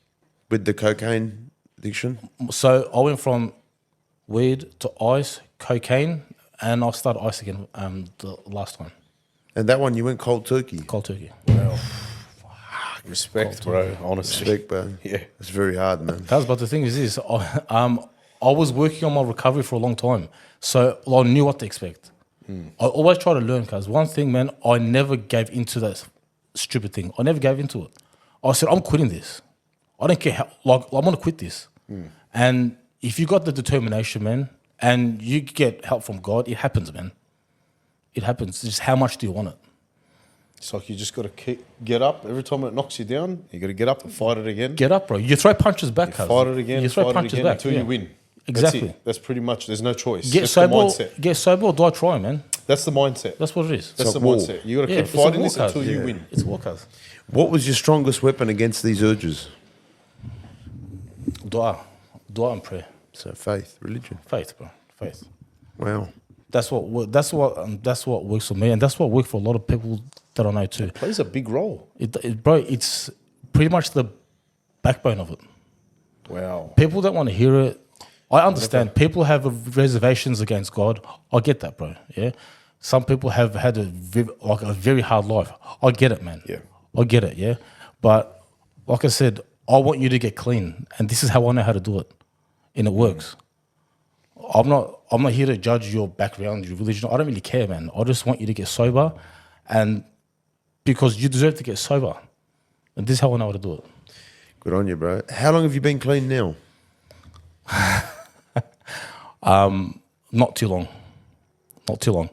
With the cocaine addiction? So I went from weed to ice, cocaine, and I started ice again the last time. And that one, you went cold turkey? Cold turkey. Respect, bro. Honestly. Respect, bro. Yeah. It's very hard, man. But the thing is this, I was working on my recovery for a long time, so I knew what to expect. I always try to learn, because one thing, man, I never gave into that stupid thing. I never gave into it. I said, I'm quitting this. I don't care how, like, I'm going to quit this. And if you got the determination, man, and you get help from God, it happens, man. It happens. Just how much do you want it? It's like you just got to get up. Every time it knocks you down, you got to get up and fight it again. Get up, bro. You throw punches back, cuz. Fight it again, You throw fight it punches again back until yeah. you win. Exactly. That's it. That's pretty much, there's no choice. Get That's sober, the mindset. get sober or die trying, man. That's the mindset. That's what it is. That's like the war. mindset. You got to Yeah, keep it's a fighting war, this cuz. until you Yeah. win. It's war, cuz. What was your strongest weapon against these urges? Dua and prayer. So faith, religion. Faith, bro. Faith. Wow. That's what works for me, and that's what works for a lot of people that I know too. Plays a big role. Bro, it's pretty much the backbone of it. Wow. People don't want to hear it. I understand. People have reservations against God. I get that, bro. Yeah. Some people have had a very hard life. I get it, man. Yeah. I get it. Yeah. But like I said, I want you to get clean, and this is how I know how to do it, and it works. I'm not here to judge your background, your religion. I don't really care, man. I just want you to get sober, and because you deserve to get sober, and this is how I know how to do it. Good on you, bro. How long have you been clean now? Not too long. Not too long.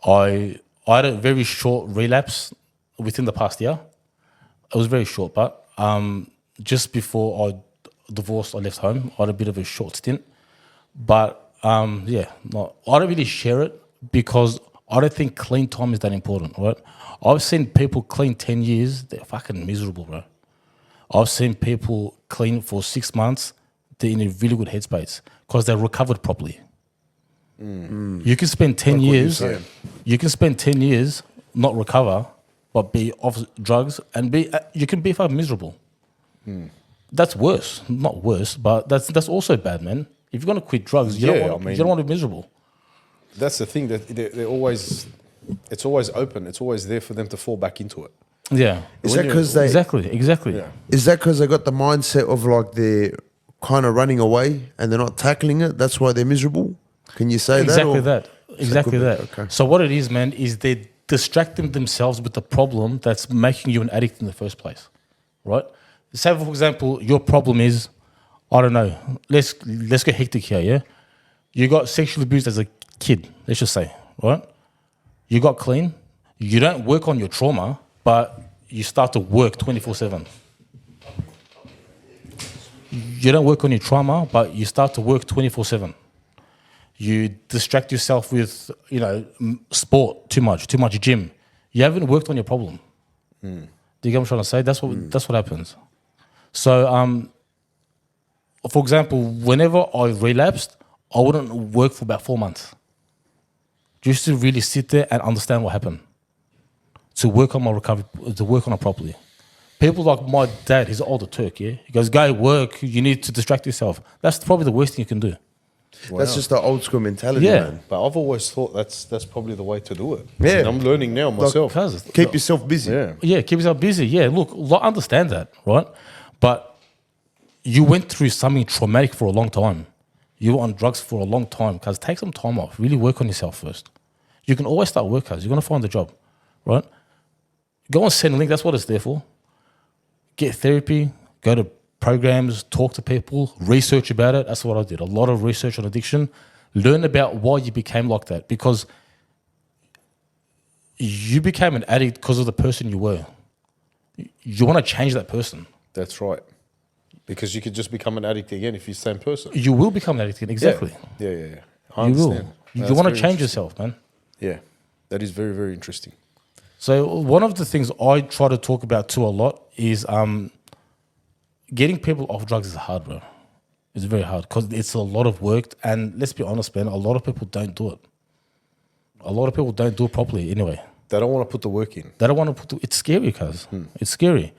I had a very short relapse within the past year. It was very short, but just before I divorced, I left home. I had a bit of a short stint. But I don't really share it because I don't think clean time is that important, right? I've seen people clean 10 years, they're fucking miserable, bro. I've seen people clean for 6 months, they're in a really good headspace because they're recovered properly. You can spend 10 years, you can spend 10 years not recover, but be off drugs and you can be fucking miserable. That's worse, not worse, but that's also bad, man. If you're gonna quit drugs, you don't want to be miserable. That's the thing, that they're always, it's always open. It's always there for them to fall back into it. Yeah. Is that because they Exactly. Yeah. Is that because they got the mindset of like they're kind of running away and they're not tackling it? That's why they're miserable. Can you say Exactly that? Exactly that. Okay. So what it is, man, is they're distracting themselves with the problem that's making you an addict in the first place, right? Say, for example, your problem is, I don't know, let's get hectic here, yeah? You got sexually abused as a kid, let's just say, right? You got clean, you don't work on your trauma, but you start to work 24/7. You don't work on your trauma, but you start to work 24/7. You distract yourself with, sport too much gym. You haven't worked on your problem. Do you get what I'm trying to say? That's what happens. So, for example, whenever I relapsed, I wouldn't work for about 4 months. Just to really sit there and understand what happened. To work on my recovery, to work on it properly. People like my dad, he's an older Turk, yeah? He goes, go work, you need to distract yourself. That's probably the worst thing you can do. Wow. That's just the old school mentality, Yeah. man. But I've always thought that's probably the way to do it. Yeah. And I'm learning now myself. Keep yourself busy. Yeah. Keep yourself busy. Yeah, look, I understand that, right? But you went through something traumatic for a long time. You were on drugs for a long time. Cuz take some time off. Really work on yourself first. You can always start work, cuz you're going to find a job, right? Go on Centrelink, that's what it's there for. Get therapy, go to programs, talk to people, research about it. That's what I did. A lot of research on addiction. Learn about why you became like that. Because you became an addict because of the person you were. You want to change that person. That's right. Because you could just become an addict again if you're the same person. You will become an addict again. Exactly. Yeah. I You will. understand. You want to change yourself, man. Yeah. That is very, very interesting. So one of the things I try to talk about too a lot is getting people off drugs is hard, bro. It's very hard because it's a lot of work. And let's be honest, man, a lot of people don't do it. A lot of people don't do it properly anyway. They don't want to put the work in. They don't want to it's scary, cuz. It's scary.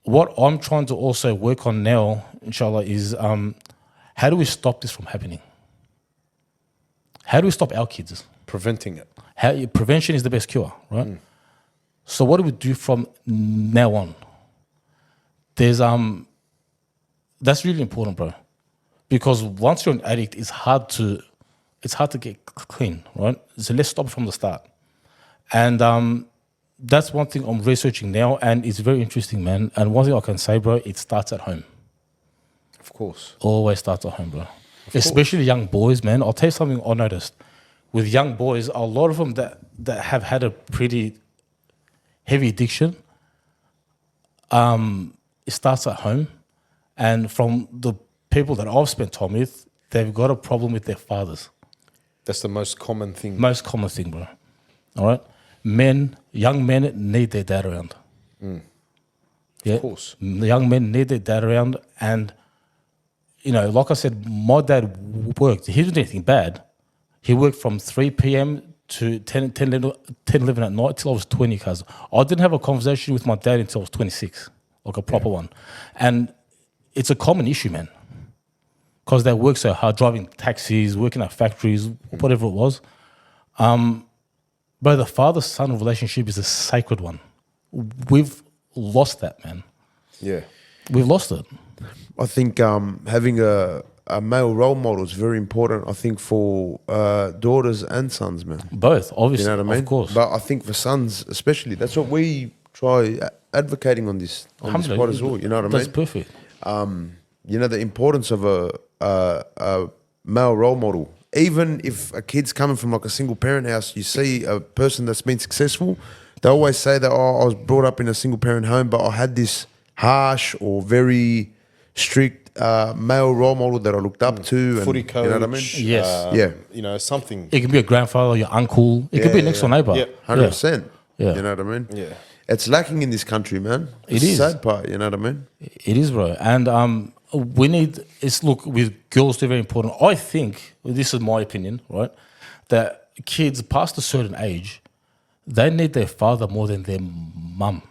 What I'm trying to also work on now, inshallah, is how do we stop this from happening? How do we stop our kids? Preventing it. Prevention is the best cure, right? So what do we do from now on? There's that's really important, bro. Because once you're an addict, it's hard to get clean, right? So let's stop from the start. And that's one thing I'm researching now, and it's very interesting, man. And one thing I can say, bro, it starts at home. Of course. Always starts at home, bro. Especially young boys, man. I'll tell you something I noticed. With young boys, a lot of them that have had a pretty heavy addiction, it starts at home. And from the people that I've spent time with, they've got a problem with their fathers. That's the most common thing. Most common thing, bro. All right? Young men need their dad around. Yeah? Of course. Young men need their dad around. And, like I said, my dad worked. He didn't do anything bad. He worked from 3 p.m. to 10, 11 at night till I was 20, cuz I didn't have a conversation with my dad until I was 26, like a proper one. And it's a common issue, man, because they work so hard, driving taxis, working at factories, whatever it was. But the father-son relationship is a sacred one. We've lost that, man. Yeah. We've lost it. I think having a male role model is very important, I think, for daughters and sons, man. Both, obviously, You know what I mean? of course. But I think for sons especially, that's what we try advocating on this pod as well. You know what I mean? That's perfect. The importance of a male role model even if a kid's coming from like a single parent house, you see a person that's been successful, they always say that, oh, I was brought up in a single parent home, but I had this harsh or very strict male role model that I looked up to. And, Footy coach. You know what I mean? Yes. Yeah. You know, something. It can be a grandfather, your uncle. It could be a next door neighbor. Yeah. 100%. Yeah. You know what I mean? Yeah. It's lacking in this country, man. It It's is. the sad part, you know what I mean? It is, bro. And we need, it's look, with girls, they're very important. I think, this is my opinion, right, that kids past a certain age, they need their father more than their mum.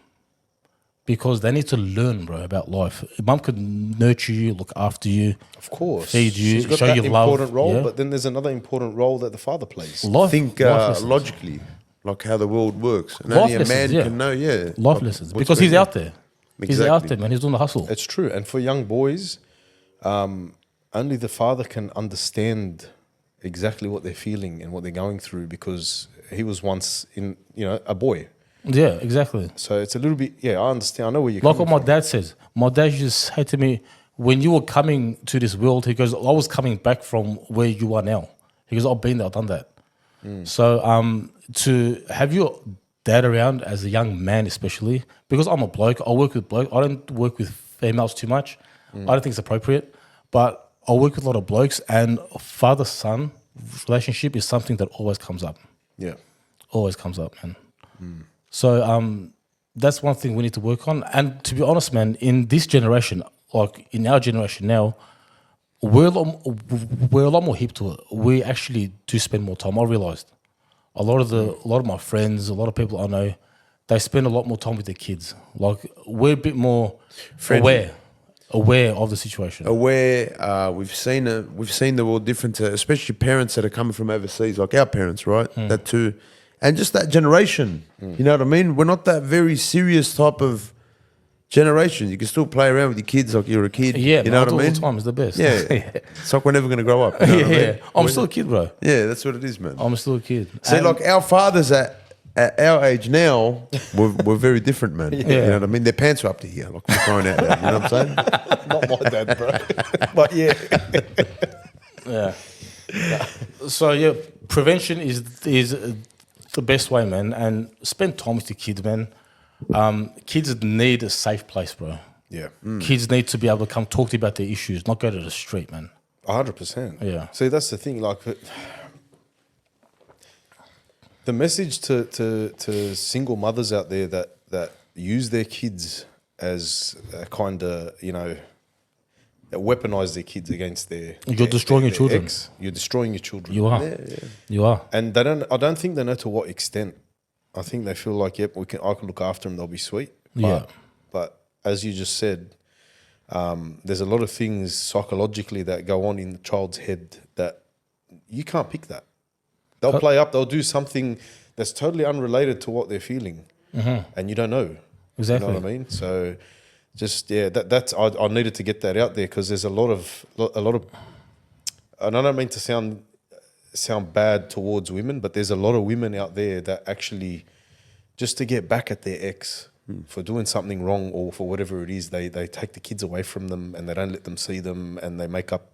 Because they need to learn, bro, about life. Mum could nurture you, look after you, Of course. feed you, She's got show that you love. important role, yeah? but then there's another important role that the father plays. Life, Think life lessons. logically, like how the world works. And Life only a man lessons, yeah. can know, yeah. Life like, lessons. what's Because going he's on. out there. He's out Exactly. there, man. He's doing the hustle. It's true. And for young boys, only the father can understand exactly what they're feeling and what they're going through because he was once in, a boy. Yeah, exactly. So it's a little bit, I understand. I know where you're Like coming what my from. dad says. My dad used to say to me, when you were coming to this world, he goes, I was coming back from where you are now. He goes, I've been there, I've done that. So to have your dad around as a young man especially, because I'm a bloke, I work with blokes. I don't work with females too much. I don't think it's appropriate. But I work with a lot of blokes and father-son relationship is something that always comes up. Yeah. Always comes up, man. So that's one thing we need to work on. And to be honest, man, in this generation, like in our generation now, we're a lot more hip to it. We actually do spend more time. I realised a lot of my friends, a lot of people I know, they spend a lot more time with their kids. Like we're a bit more Friendly. aware of the situation. Aware, we've seen the world different to, especially parents that are coming from overseas, like our parents, right? That too. And just that generation, you know what I mean? We're not that very serious type of generation. You can still play around with your kids like you're a kid. Yeah, you know what I all mean? the time is the best. Yeah, it's like we're never going to grow up. You know what I mean? yeah. I'm still a kid, bro. Yeah, that's what it is, man. I'm still a kid. See, And- like our fathers at our age now, we're very different, man. You know what I mean? Their pants are up to here, like we're throwing out there. You know what I'm saying? Not my dad, bro. But yeah. Yeah. So yeah, prevention is the best way, man, and spend time with your kids, man. Kids need a safe place, bro. Yeah. Kids need to be able to come talk to you about their issues, not go to the street, man. 100%. Yeah. See, that's the thing. Like, the message to single mothers out there that use their kids as a kind of, that weaponize their kids against their. You're destroying your children. ex. You're destroying your children. You are. You are. And they don't. I don't think they know to what extent. I think they feel like, yep, I can look after them. They'll be sweet. Yeah. But as you just said, there's a lot of things psychologically that go on in the child's head that you can't pick that. They'll play up. They'll do something that's totally unrelated to what they're feeling, and you don't know. Exactly. You know what I mean? So, just that's I needed to get that out there because there's a lot of, and I don't mean to sound bad towards women, but there's a lot of women out there that actually, just to get back at their ex for doing something wrong or for whatever it is, they take the kids away from them and they don't let them see them and they make up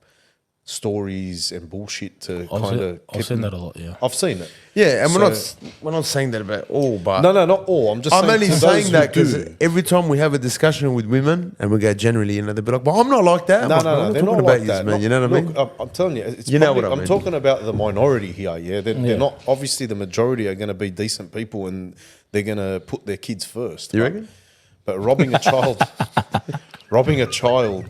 stories and bullshit to kind of. I've seen that a lot, yeah. I've seen it. Yeah, and So- we're not saying that about all, but No, not all. I'm just. I'm saying only to those saying who that because do. every time we have a discussion with women and we go generally, they'll be like, "Well, I'm not like that." I'm No, like, no, I'm no. not They're talking not about like you, that. man. You know what I mean? Look, I'm telling you, it's You know public. what I I'm mean. talking about the minority here. Yeah, they're Yeah. not. Obviously, the majority are going to be decent people and they're going to put their kids first. You But- reckon? But robbing a child,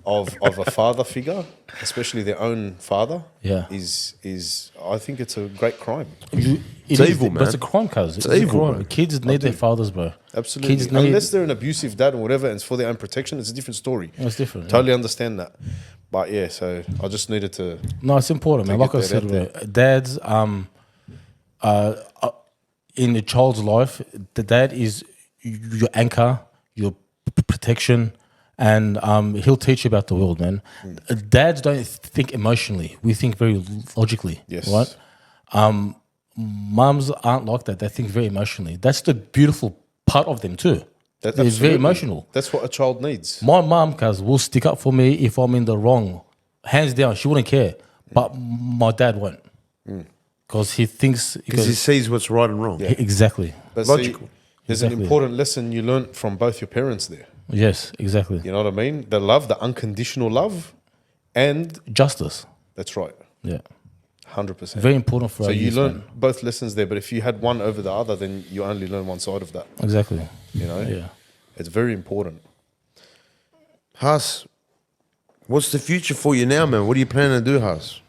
of a father figure, especially their own father, Yeah. is I think it's a great crime. It It's is, evil, but it's a man. crime, cuz. It's evil, a crime. bro. Kids need their fathers, bro. Absolutely. Kids need. Unless they're an abusive dad or whatever, and it's for their own protection, it's a different story. It's different. yeah. Totally understand that. But yeah, so I just needed to. No, it's important, man. To Like get I that said, out bro, dads, in the child's life, the dad is your anchor, your protection, and he'll teach you about the world, man. Dads don't think emotionally; we think very logically, Yes. right? Mums aren't like that; they think very emotionally. That's the beautiful part of them too. They're very Absolutely. emotional. That's what a child needs. My mum, cuz, will stick up for me if I'm in the wrong. Hands down, she wouldn't care. But my dad won't. Because he thinks... Because he sees what's right and wrong. Exactly. But Logical. See, there's an important lesson you learnt from both your parents there. Yes, exactly. You know what I mean? The love, the unconditional love, and Justice. that's right, Yeah. 100%. Very important for So our you youth, learn man. both lessons there, but if you had one over the other, then you only learn one side of that. Exactly. You know? Yeah. It's very important. Hus, what's the future for you now, man? What are you planning to do, Hus?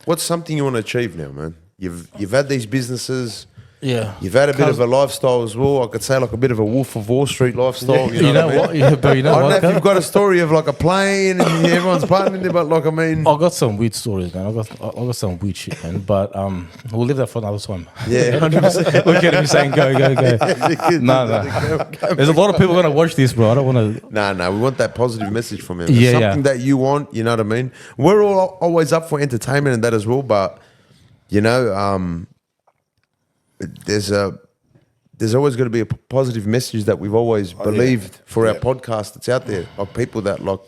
What's something you want to achieve now, man? You've had these businesses. Yeah. You've had a bit of a lifestyle as well. I could say like a bit of a Wolf of Wall Street lifestyle. You know what? Yeah, but you know I don't what? know if you've got a story of like a plane and everyone's partnering there, but like I mean, I got some weird stories, man. I got some weird shit, man. But we'll leave that for another time. yeah, 100%. Look at him saying, go. No. There's a lot of people gonna watch this, bro. I don't want to. No, we want that positive message from him. Yeah, Something that you want, you know what I mean? We're all always up for entertainment and that as well, but you know, there's always got to be a positive message that we've always believed for our podcast that's out there of people that like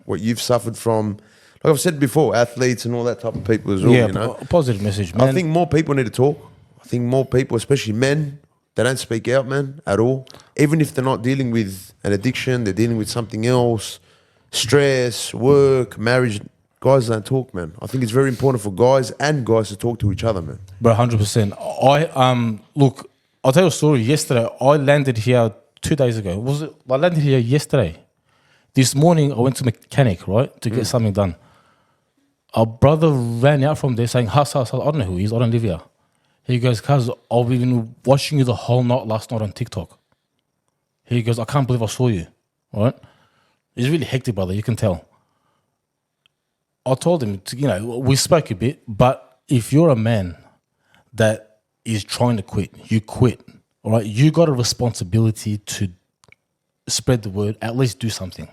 what you've suffered from. Like I've said before, athletes and all that type of people as well. Yeah, you know, a positive message, man. I think more people need to talk. I think more people, especially men, they don't speak out, man, at all. Even if they're not dealing with an addiction, they're dealing with something else, stress, work, marriage. Guys don't talk, man. I think it's very important for guys and guys to talk to each other, man. Bro, 100%. Look, I'll tell you a story. Yesterday, I landed here 2 days ago. I landed here yesterday. This morning, I went to mechanic, right, to get something done. Our brother ran out from there saying, Hus, I don't know who he is. I don't live here. He goes, cuz I've been watching you the whole night last night on TikTok. He goes, I can't believe I saw you, right? It's really hectic, brother. You can tell. I told him, we spoke a bit, but if you're a man that is trying to quit, you quit, all right? You got a responsibility to spread the word, at least do something.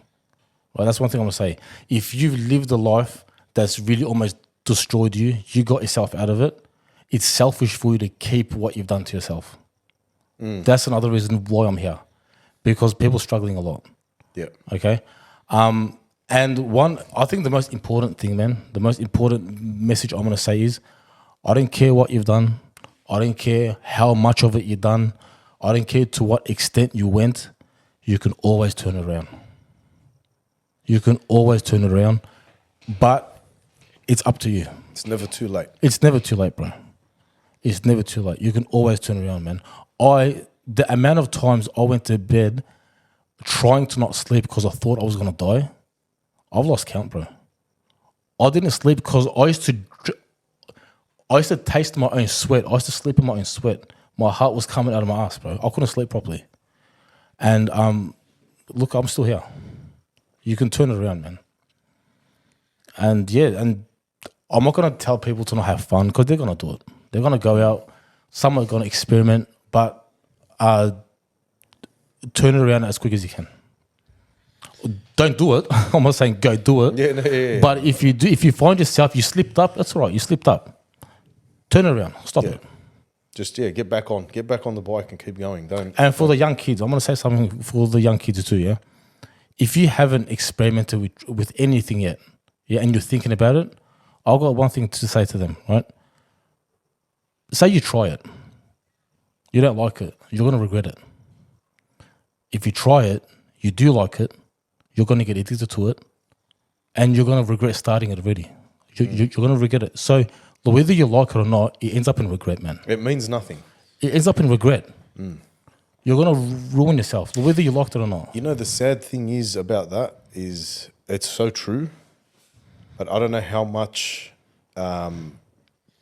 Right? That's one thing I'm going to say. If you've lived a life that's really almost destroyed you, you got yourself out of it, it's selfish for you to keep what you've done to yourself. That's another reason why I'm here, because people are struggling a lot. Yeah. Okay? And I think the most important thing, man, the most important message I'm going to say is, I don't care what you've done. I don't care how much of it you've done. I don't care to what extent you went. You can always turn around. You can always turn around, but it's up to you. It's never too late. It's never too late, bro. It's never too late. You can always turn around, man. The amount of times I went to bed trying to not sleep because I thought I was going to die, I've lost count, bro. I didn't sleep because I used to taste my own sweat. I used to sleep in my own sweat. My heart was coming out of my ass, bro. I couldn't sleep properly. And look, I'm still here. You can turn it around, man. And yeah, and I'm not going to tell people to not have fun because they're going to do it. They're going to go out. Some are going to experiment, but turn it around as quick as you can. Don't do it. I'm not saying go do it. Yeah. But if you find yourself, you slipped up, that's all right. You slipped up. Turn it around. Stop it. Just get back on the bike and keep going. And for the young kids, I'm going to say something for the young kids too, yeah? If you haven't experimented with anything yet, yeah, and you're thinking about it, I've got one thing to say to them, right? Say you try it. You don't like it. You're going to regret it. If you try it, you do like it, you're going to get addicted to it, and you're going to regret starting it already. You're going to regret it. So whether you like it or not, it ends up in regret, man. It means nothing. It ends up in regret. You're going to ruin yourself, whether you liked it or not. You know, the sad thing is about that is it's so true, but I don't know how much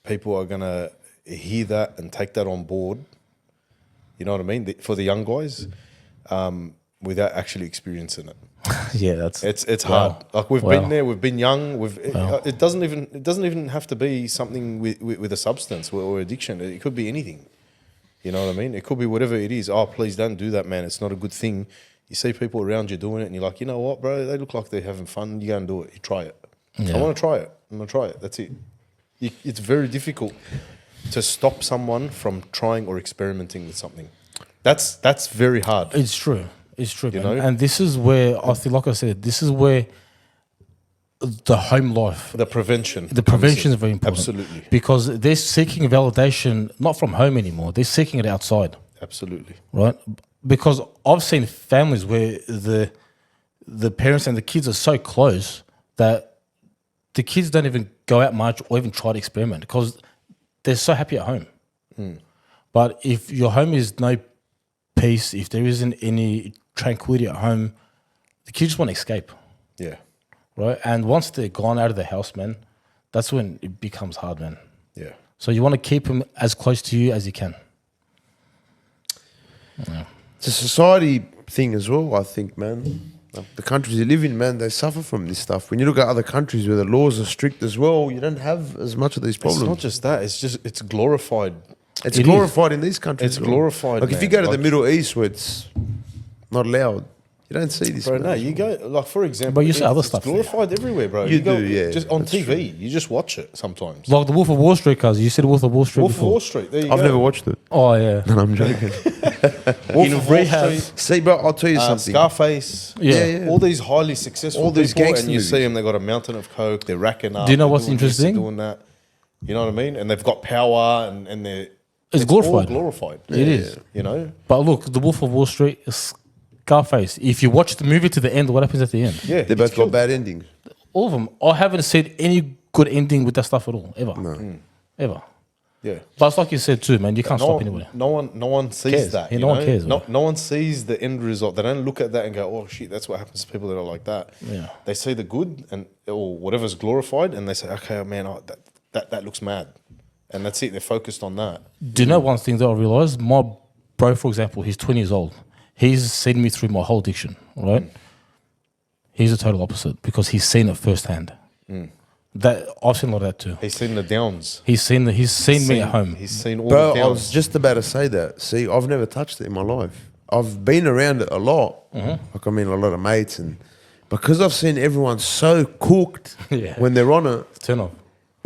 people are going to hear that and take that on board, you know what I mean, for the young guys, without actually experiencing it. Yeah, it's hard. Like we've been there, we've been young. It doesn't even have to be something with a substance or addiction. It could be anything. You know what I mean? It could be whatever it is. Oh, please don't do that, man. It's not a good thing. You see people around you doing it, and you're like, you know what, bro? They look like they're having fun. You go and do it. You try it. Yeah. I want to try it. I'm gonna try it. That's it. It's very difficult to stop someone from trying or experimenting with something. That's very hard. It's true. It's true, man. know? And this is where I think, like I said, this is where the home life. The prevention. The prevention is very important. Absolutely. Because they're seeking validation not from home anymore. They're seeking it outside, Absolutely. right? Because I've seen families where the parents and the kids are so close that the kids don't even go out much or even try to experiment because they're so happy at home. But if your home is no peace, if there isn't any tranquility at home, the kids just want to escape. Yeah. Right, and once they're gone out of the house, man, that's when it becomes hard, man. Yeah. So you want to keep them as close to you as you can. It's a society thing as well, I think, man. The countries you live in, man, they suffer from this stuff. When you look at other countries where the laws are strict as well, you don't have as much of these problems. It's not just that. It's glorified. It's It glorified in these countries. It's as well. glorified, Like if you man. go to the Like- Middle East where it's not allowed, you don't see this. Bro, man. no, you go, like, for example, But you see other it's stuff there. glorified everywhere, bro. You go, do, yeah, Just on that's TV, you just watch it sometimes. Like the Wolf of Wall Street, cuz you said Wolf of Wall Street Wolf of before. Wall Street, there you I've go. never watched it. Oh yeah, No, I'm joking. Wolf In of Wall rehab. Street, See, bro, I'll tell you something. Scarface. yeah. All these highly successful All these people, gangster and you movies. see them, they got a mountain of coke, they're racking up. Do you know they're what's doing this, they're interesting? Doing that. You know what I mean? And they've got power, and they're It's all glorified. glorified. It is. You know? But look, the Wolf of Wall Street is Scarface. If you watch the movie to the end, what happens at the end? Yeah. They both got bad endings. All of them. I haven't seen any good ending with that stuff at all, ever, ever. Yeah. But it's like you said too, man. You can't stop anybody. No one sees Cares. that. Yeah, you no one know? cares, No, man. no one sees the end result. They don't look at that and go, "Oh shit, that's what happens to people that are like that." Yeah. They see the good and or whatever's glorified, and they say, "Okay, man, that looks mad," and that's it. They're focused on that. Do you know one thing that I realized? My bro, for example, he's 20 years old. He's seen me through my whole addiction, right? He's the total opposite because he's seen it firsthand. That I've seen a lot of that too. He's seen the downs. He's seen me at home. He's seen all Bro, the I downs. was just about to say that. See, I've never touched it in my life. I've been around it a lot. Like, I mean, a lot of mates. And because I've seen everyone so cooked Yeah. when they're on it, Turn off.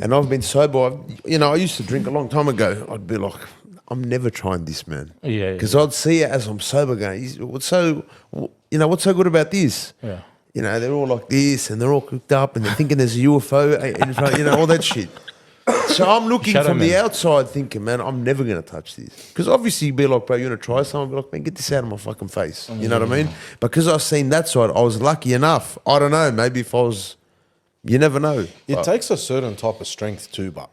and I've been sober, I used to drink a long time ago. I'd be like, I'm never trying this, man. Yeah, Because I'd see it as I'm sober going, what's so good about this? Yeah. They're all like this and they're all cooked up and they're thinking there's a UFO in front, all that shit. So I'm looking Shadow from the man. outside thinking, man, I'm never going to touch this. Because obviously you'd be like, bro, you want to try something? I'd be like, man, get this out of my fucking face. You know what I mean? Because I've seen that side, I was lucky enough. I don't know, maybe if I was, you never know. It But takes a certain type of strength too, but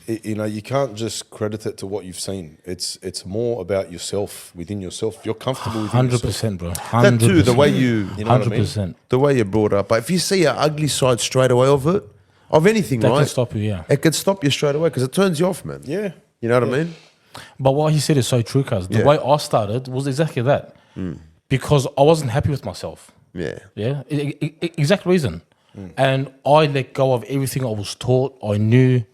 you can't just credit it to what you've seen. It's more about yourself, within yourself. If you're comfortable with yourself. 100%, bro. that too, the way You know what I mean? 100%. the way you're brought up. But if you see an ugly side straight away of it, of anything, That right? can stop you, yeah. It could stop you straight away because it turns you off, man. Yeah. You know what I mean? But what he said is so true, cuz. The Yeah. way I started was exactly that. Because I wasn't happy with myself. Yeah. Yeah, exact reason. And I let go of everything I was taught, I knew,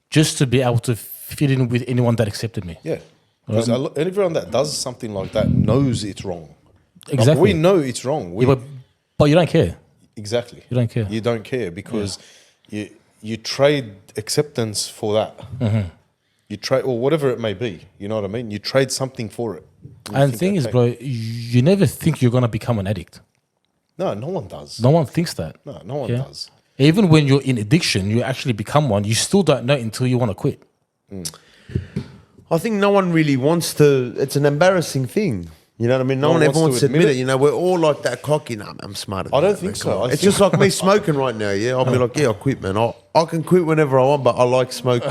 just to be able to fit in with anyone that accepted me. Yeah. Because everyone that does something like that knows it's wrong. Like, Exactly. we know it's wrong. We, Yeah, but you don't care. exactly. You don't care. You don't care because you trade acceptance for that. Mm-hmm. You trade, or whatever it may be. You know what I mean? You trade something for it. You And the think, thing is, okay. bro, you never think you're going to become an addict. No, no one does. No one thinks that. No one does. Even when you're in addiction, you actually become one. You still don't know until you want to quit. I think no one really wants to. It's an embarrassing thing. You know what I mean? No one ever wants to admit it. We're all like that cocky. Nah, I'm smarter than I don't that, think man. so. Come on. I It's think- just like me smoking right now, yeah? I'll be like, yeah, I'll quit, man. I can quit whenever I want, but I like smoking.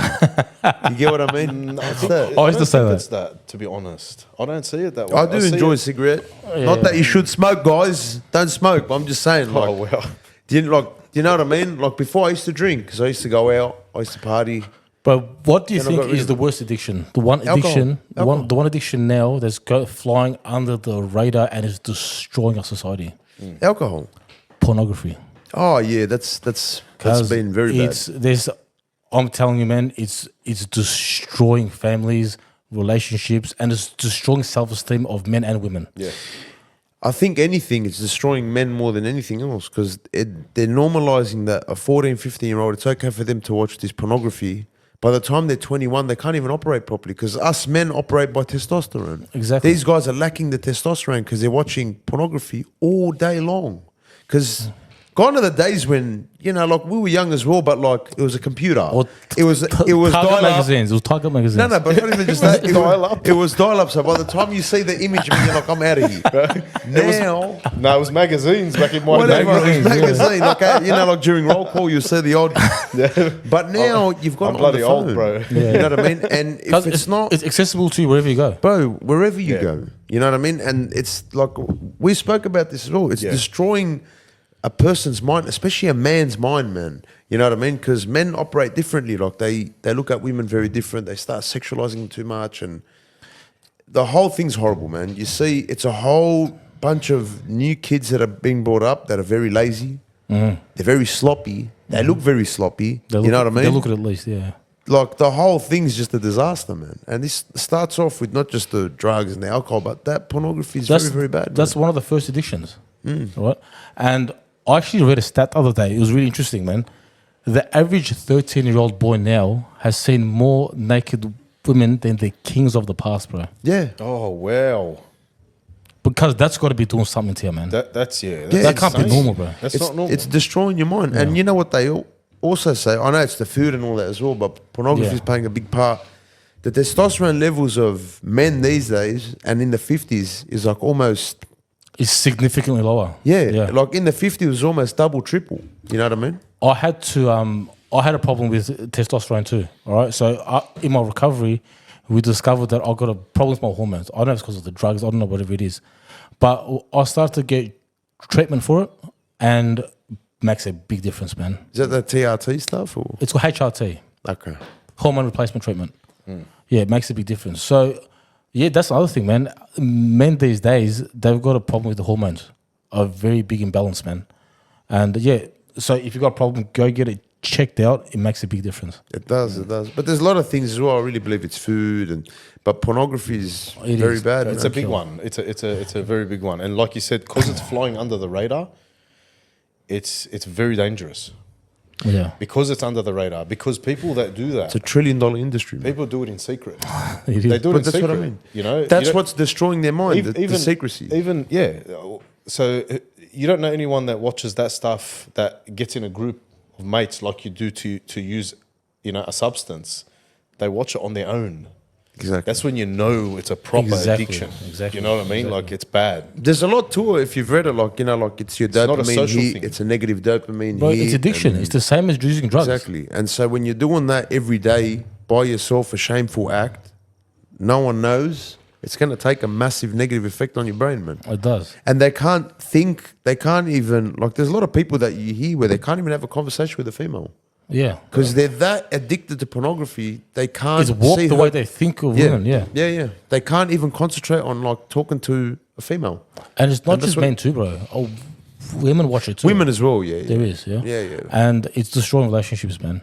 You get what I mean? That's it. I used to say think that. it's that, to be honest. I don't see it that way. I do see enjoy a it- cigarette. Not that you should smoke, guys. Don't smoke. But I'm just saying, like, Oh, well. do you know what I mean? Like, before I used to drink, because I used to go out, I used to party. But what do you Then I think got rid is of the it. worst addiction? The one Alcohol. addiction, Alcohol. the one addiction now that's flying under the radar and is destroying our society. Alcohol. Pornography. Oh, yeah, that's been very bad. I'm telling you, man, it's destroying families, relationships, and it's destroying self-esteem of men and women. Yeah. I think anything is destroying men more than anything else because they're normalizing that a 14, 15-year-old, it's okay for them to watch this pornography. By the time they're 21, they can't even operate properly because us men operate by testosterone. Exactly. These guys are lacking the testosterone because they're watching pornography all day long. Because Gone are the days when, you know, like we were young as well, but like it was a computer. Or it was Target dial-up. magazines. It was Target magazines. No, but not even just that. It was dial-up. So by the time you see the image, of me, you're like, I'm out of here. Now, No, it was magazines back in my day. whatever, it was Magazines, magazine. Like, you know, like during roll call, you see the odd. But now you've got I'm it on the bloody old, phone, bro. You know what I mean? And if it's not, it's accessible to you wherever you go. bro, wherever you Yeah. go, you know what I mean? And it's like, we spoke about this as well. It's Yeah. destroying a person's mind, especially a man's mind, man. You know what I mean? Because men operate differently. Like they look at women very different. They start sexualizing them too much, and the whole thing's horrible, man. You see, it's a whole bunch of new kids that are being brought up that are very lazy. They're very sloppy. They look very sloppy. You know what I mean? They look at least, yeah. Like the whole thing's just a disaster, man. And this starts off with not just the drugs and the alcohol, but that pornography is very, very bad. That's one of the first addictions, right? And I actually read a stat the other day. It was really interesting, man. The average 13-year-old boy now has seen more naked women than the kings of the past, bro. Yeah. Oh, wow. Because that's got to be doing something to you, man. That's That can't be insane. normal, bro. That's It's, not normal. it's destroying your mind. And you know what they also say? I know it's the food and all that as well, but pornography Yeah. is playing a big part. The testosterone levels of men these days and in the 50s is like almost, It's significantly lower. yeah. Like in the 50s it was almost double, triple. You know what I mean? I had a problem with testosterone too. All right, so in my recovery, we discovered that I got a problem with my hormones. I don't know if it's because of the drugs. I don't know whatever it is, but I started to get treatment for it, and it makes a big difference, man. Is that the TRT stuff or? It's called HRT, Okay. hormone replacement treatment. Yeah, it makes a big difference. So, yeah, that's another thing, man. Men these days, they've got a problem with the hormones, a very big imbalance, man. And yeah, so if you've got a problem, go get it checked out. It makes a big difference. It does, it does. But there's a lot of things as well. I really believe it's food, but pornography is It very is. bad. It's man. a big one. It's a very big one. And like you said, because it's flying under the radar, it's very dangerous. Yeah, Because it's under the radar. Because people that do that, It's $1 trillion industry, man. people do it in secret. it is. They do it But in that's secret. what I mean. You know, That's you don't- what's destroying their mind, ev- the secrecy. Even yeah. So you don't know anyone that watches that stuff that gets in a group of mates like you do to use, you know, a substance. They watch it on their own. Exactly. That's when you know it's a proper Exactly, addiction. exactly, You know what I mean? Like it's bad. There's a lot to it if you've read it. Like, you know, like it's your not a dopamine social hit. thing. It's a negative dopamine Bro, hit. it's addiction. and- It's the same as using drugs. Exactly. And so when you're doing that every day by yourself, a shameful act, no one knows, it's going to take a massive negative effect on your brain, man. It does. And they can't think, they can't even, like, there's a lot of people that you hear where they can't even have a conversation with a female Yeah. because they're that addicted to pornography. They can't It's warped see the her- way they think of women, yeah. Yeah. They can't even concentrate on like talking to a female. And it's not And that's just what- men too, bro. Oh, women watch it too. Women as well, yeah. There is, yeah. Yeah. And it's destroying relationships, man.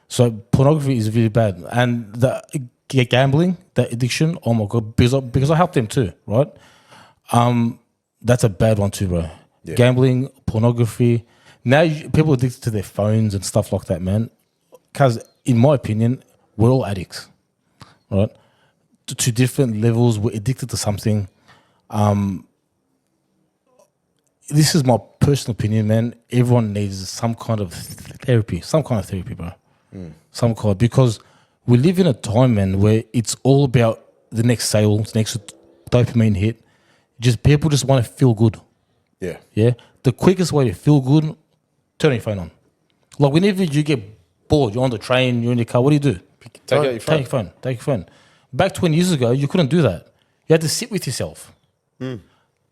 So pornography is really bad. And the gambling, the addiction, oh my God, because I help them too, right? That's a bad one too, bro. Yeah. Gambling, pornography. Now people are addicted to their phones and stuff like that, man. Because in my opinion, we're all addicts, right? To different levels, we're addicted to something. This is my personal opinion, man. Everyone needs some kind of therapy, bro. Some kind, because we live in a time, man, where it's all about the next sale, the next dopamine hit. Just people just want to feel good. Yeah. Yeah, the quickest way to feel good, turn your phone on. Like whenever you get bored, you're on the train, you're in your car. What do? Take out your phone. Take your phone. Back 20 years ago, you couldn't do that. You had to sit with yourself.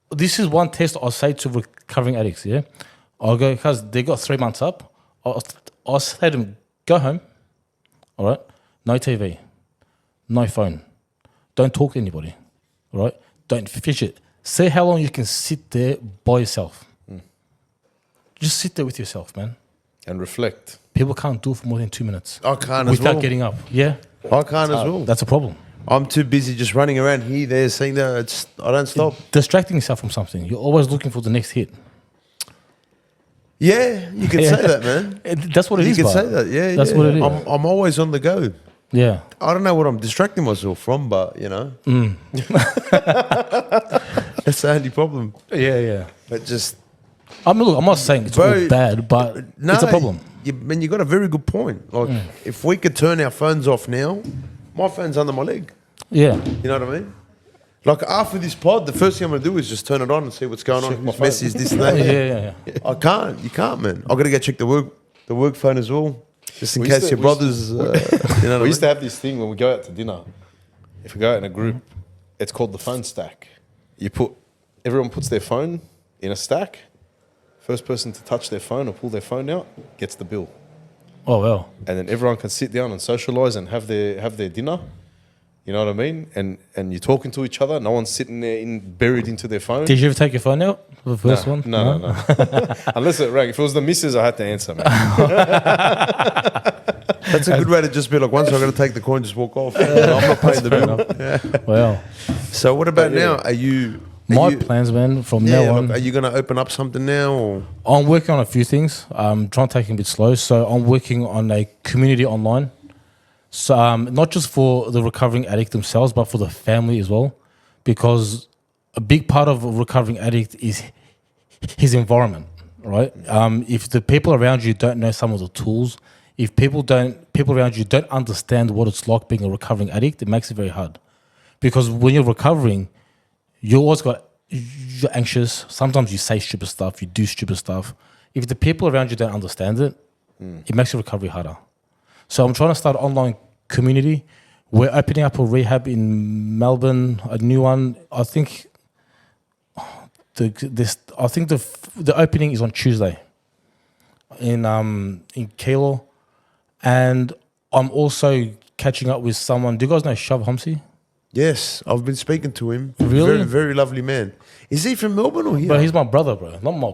This is one test I say to recovering addicts. Yeah, I'll go because they got 3 months up. I'll say to them, go home. All right, no TV, no phone. Don't talk to anybody. All right, don't fidget. See how long you can sit there by yourself. Just sit there with yourself, man. And reflect. People can't do it for more than 2 minutes I can't as without well. getting up. Yeah, I can't as well. that's a problem. I'm too busy just running around here, there, seeing that. I don't stop. Distracting yourself from something. You're always looking for the next hit. Yeah, you can say that, man. That's what it You is. can bro. say that. Yeah, That's yeah. what it is. I'm always on the go. Yeah. I don't know what I'm distracting myself from, but you know, that's the only problem. Yeah. But just I mean, look, I'm not saying it's Bro, all bad, but No, it's a problem. You got a very good point. Like, if we could turn our phones off now, my phone's under my leg. Yeah. You know what I mean? Like, after this pod, the first thing I'm going to do is just turn it on and see what's going on. Whose message this and that. Yeah. I can't. You can't, man. I've got to go check the work phone as well, just in We used case to- your we used brother's. You know what I We used mean? to have this thing when we go out to dinner. If we go out in a group, it's called the phone stack. Everyone puts their phone in a stack. First person to touch their phone or pull their phone out gets the bill. Oh, well. And then everyone can sit down and socialize and have their dinner. You know what I mean? And you're talking to each other. No one's sitting there buried into their phone. Did you ever take your phone out? The first one? No. Unless it rang. If it was the missus, I had to answer, man. That's a good way to just be like, once I'm going to take the coin, just walk off. I'm not paying the bill. Well, So what about But, yeah. now? Are you plans, man, from Yeah, now on. like, are you going to open up something now? Or? I'm working on a few things. I'm trying to take it a bit slow. So I'm working on a community online. So not just for the recovering addict themselves, but for the family as well. Because a big part of a recovering addict is his environment, right? If the people around you don't know some of the tools, if people around you don't understand what it's like being a recovering addict, it makes it very hard. Because when you're recovering, you're anxious. Sometimes you say stupid stuff, you do stupid stuff. If the people around you don't understand it, it makes your recovery harder. So I'm trying to start an online community. We're opening up a rehab in Melbourne, a new one. I think the opening is on Tuesday in Kilo, and I'm also catching up with someone. Do you guys know Shav Homsi? Yes, I've been speaking to him. Really? Very, very lovely man. Is he from Melbourne or here? Bro, he's my brother, bro. Not my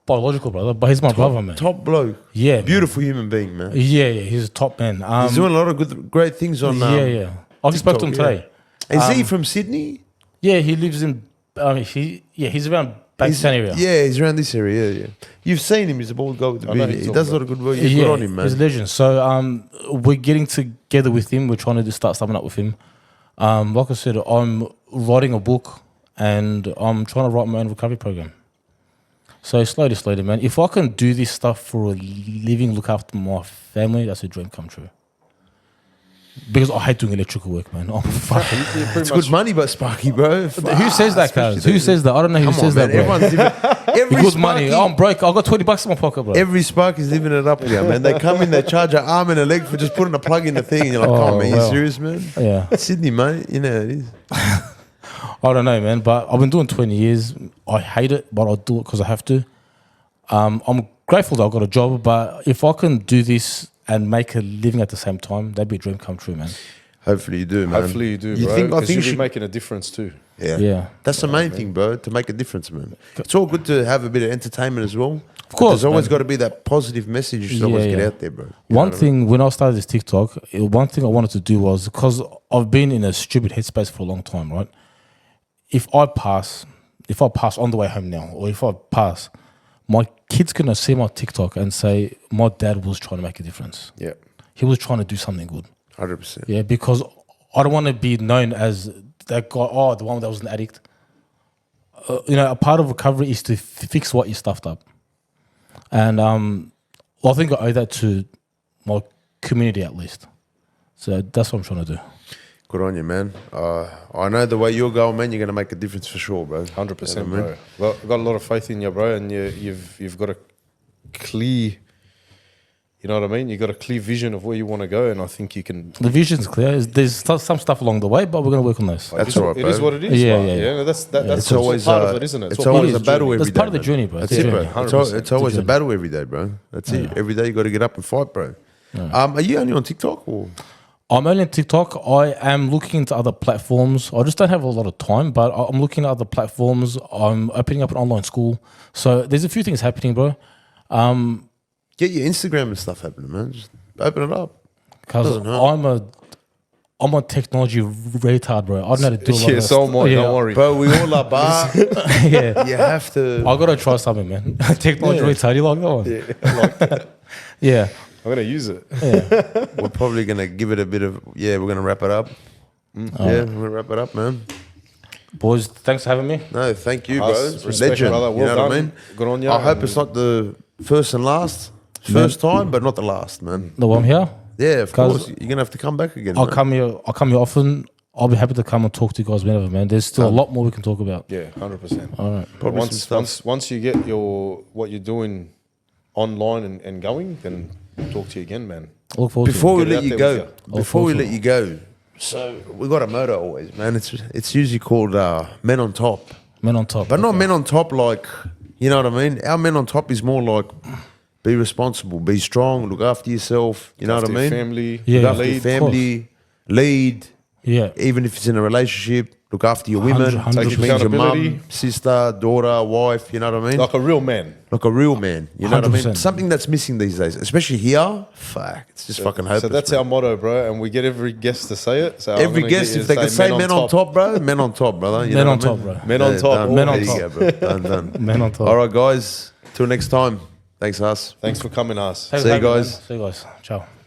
biological brother, but he's my brother, man. Top bloke. Yeah, man. Beautiful human being, man. Yeah, he's a top man. He's doing a lot of great things on. yeah. I just spoke to him TikTok, today. Is he from Sydney? Yeah, he lives in. He's around Bankstown area. Yeah, he's around this area. Yeah. You've seen him. He's a bald guy with the I know beard. who He you're does a lot talking of good work. Good on him, man. He's a legend. So we're getting together with him. We're trying to just start something up with him. Like I said, I'm writing a book and I'm trying to write my own recovery program. So slowly, man. If I can do this stuff for a living, look after my family, that's a dream come true. Because I hate doing electrical work, man. I'm fucking. It's good money, but Sparky, bro. Who says that, cuz? Who says that? I don't know who Come says on, man. that, bro. Everyone's living. Every Good money. Sparky- I'm broke. I got $20 in my pocket, bro. Every Spark is living it up here, man. They come in, they charge an arm and a leg for just putting a plug in the thing, and you're like, Oh, "Come on, man, you well. serious, man?" Yeah. Sydney, mate, you know it is. I don't know, man. But I've been doing 20 years. I hate it, but I'll do it because I have to. I'm grateful that I've got a job, but if I can do this and make a living at the same time, that'd be a dream come true, man. Hopefully you do, man. Hopefully you do, You bro. think- I Because think you'll you be should- making a difference too. Yeah. That's the main thing, bro, to make a difference, man. It's all good to have a bit of entertainment as well. Of course, there's always man. got to be that positive message you should always get out there, bro. You know One what I thing, when I started this TikTok, one thing I wanted to do was, because I've been in a stupid headspace for a long time, right? If I pass on the way home now, or if I pass, my kid's going to see my TikTok and say, my dad was trying to make a difference. Yeah. He was trying to do something good. 100%. Yeah, because I don't want to be known as that guy, the one that was an addict. A part of recovery is to fix what you stuffed up. And I think I owe that to my community at least. So that's what I'm trying to do. Good on you, man. I know the way you're going, man, you're going to make a difference for sure, bro. 100%, You know what I mean? bro. Well, I've got a lot of faith in you, bro, and you've got a clear, you know what I mean? You've got a clear vision of where you want to go, and I think you can. The vision's clear. There's some stuff along the way, but we're going to work on those. That's it all right, is bro. what it is. Yeah, right? yeah, yeah. No, that's It's always part of it, isn't it? It's all always part a of the battle journey. every That's day. part of the man. journey, bro. That's It's it, a bro. journey. It's always a battle every day, bro. That's it. Every day you got to get up and fight, bro. Are you only on TikTok or? I'm only on TikTok. I am looking into other platforms. I just don't have a lot of time, but I'm looking at other platforms. I'm opening up an online school. So there's a few things happening, bro. Get your Instagram and stuff happening, man. Just open it up. Because Doesn't hurt. I'm a technology retard, bro. I don't know how to do a lot Yeah, of so am I. Yeah. Don't worry. Bro, we all are, but Yeah. you have to. I gotta try something, man. Technology retard, you like that one? Yeah, I like that. Yeah. I'm gonna use it. We're probably going to give it a bit of, we're going to wrap it up. Yeah, we're going to wrap it up, man. Boys, thanks for having me. No, thank you, Us, bro. respect, Legend. brother. You Well know what I done. mean? Good on you. I hope it's not the first and last. First time, but not the last, man. No, I'm here. Yeah, of Guys, course. You're gonna have to come back again. I'll man. come here. I'll come here often. I'll be happy to come and talk to you guys whenever, man. There's still a lot more we can talk about. Yeah, 100%. All right. Probably some stuff. Once you get what you're doing online and going, then we'll talk to you again, man. I look forward Before we Get it let out you there go, with before we forward let to you go, so we got a motto always, man. It's usually called men on top, to you. Men on top. but not men on top like, you know what I mean. Our men on top is more like be responsible, be strong, look after yourself. You know what I After your mean? family, Yeah, Look after lead, your of family, lead. Yeah. Even if it's in a relationship, look after your women, 100%. which means your Accountability. mum, sister, daughter, wife. You know what I mean? like a real man. Like a real man. You know what I mean? 100%. Something that's missing these days, especially here. Fuck, it's just fucking hopeless. So that's bro. our motto, bro, and we get every guest to say it. So I'm Every gonna guest, get you if to they can say men on top, bro, men on top, brother. You Men know on what I top, mean? bro. Men on top. Done. Men on There you top. go, bro. Done, done. Men on top. All right, guys. Till next time. Thanks, us. Thanks for coming, us. Thanks See for you having me, guys. man. See you guys. Ciao.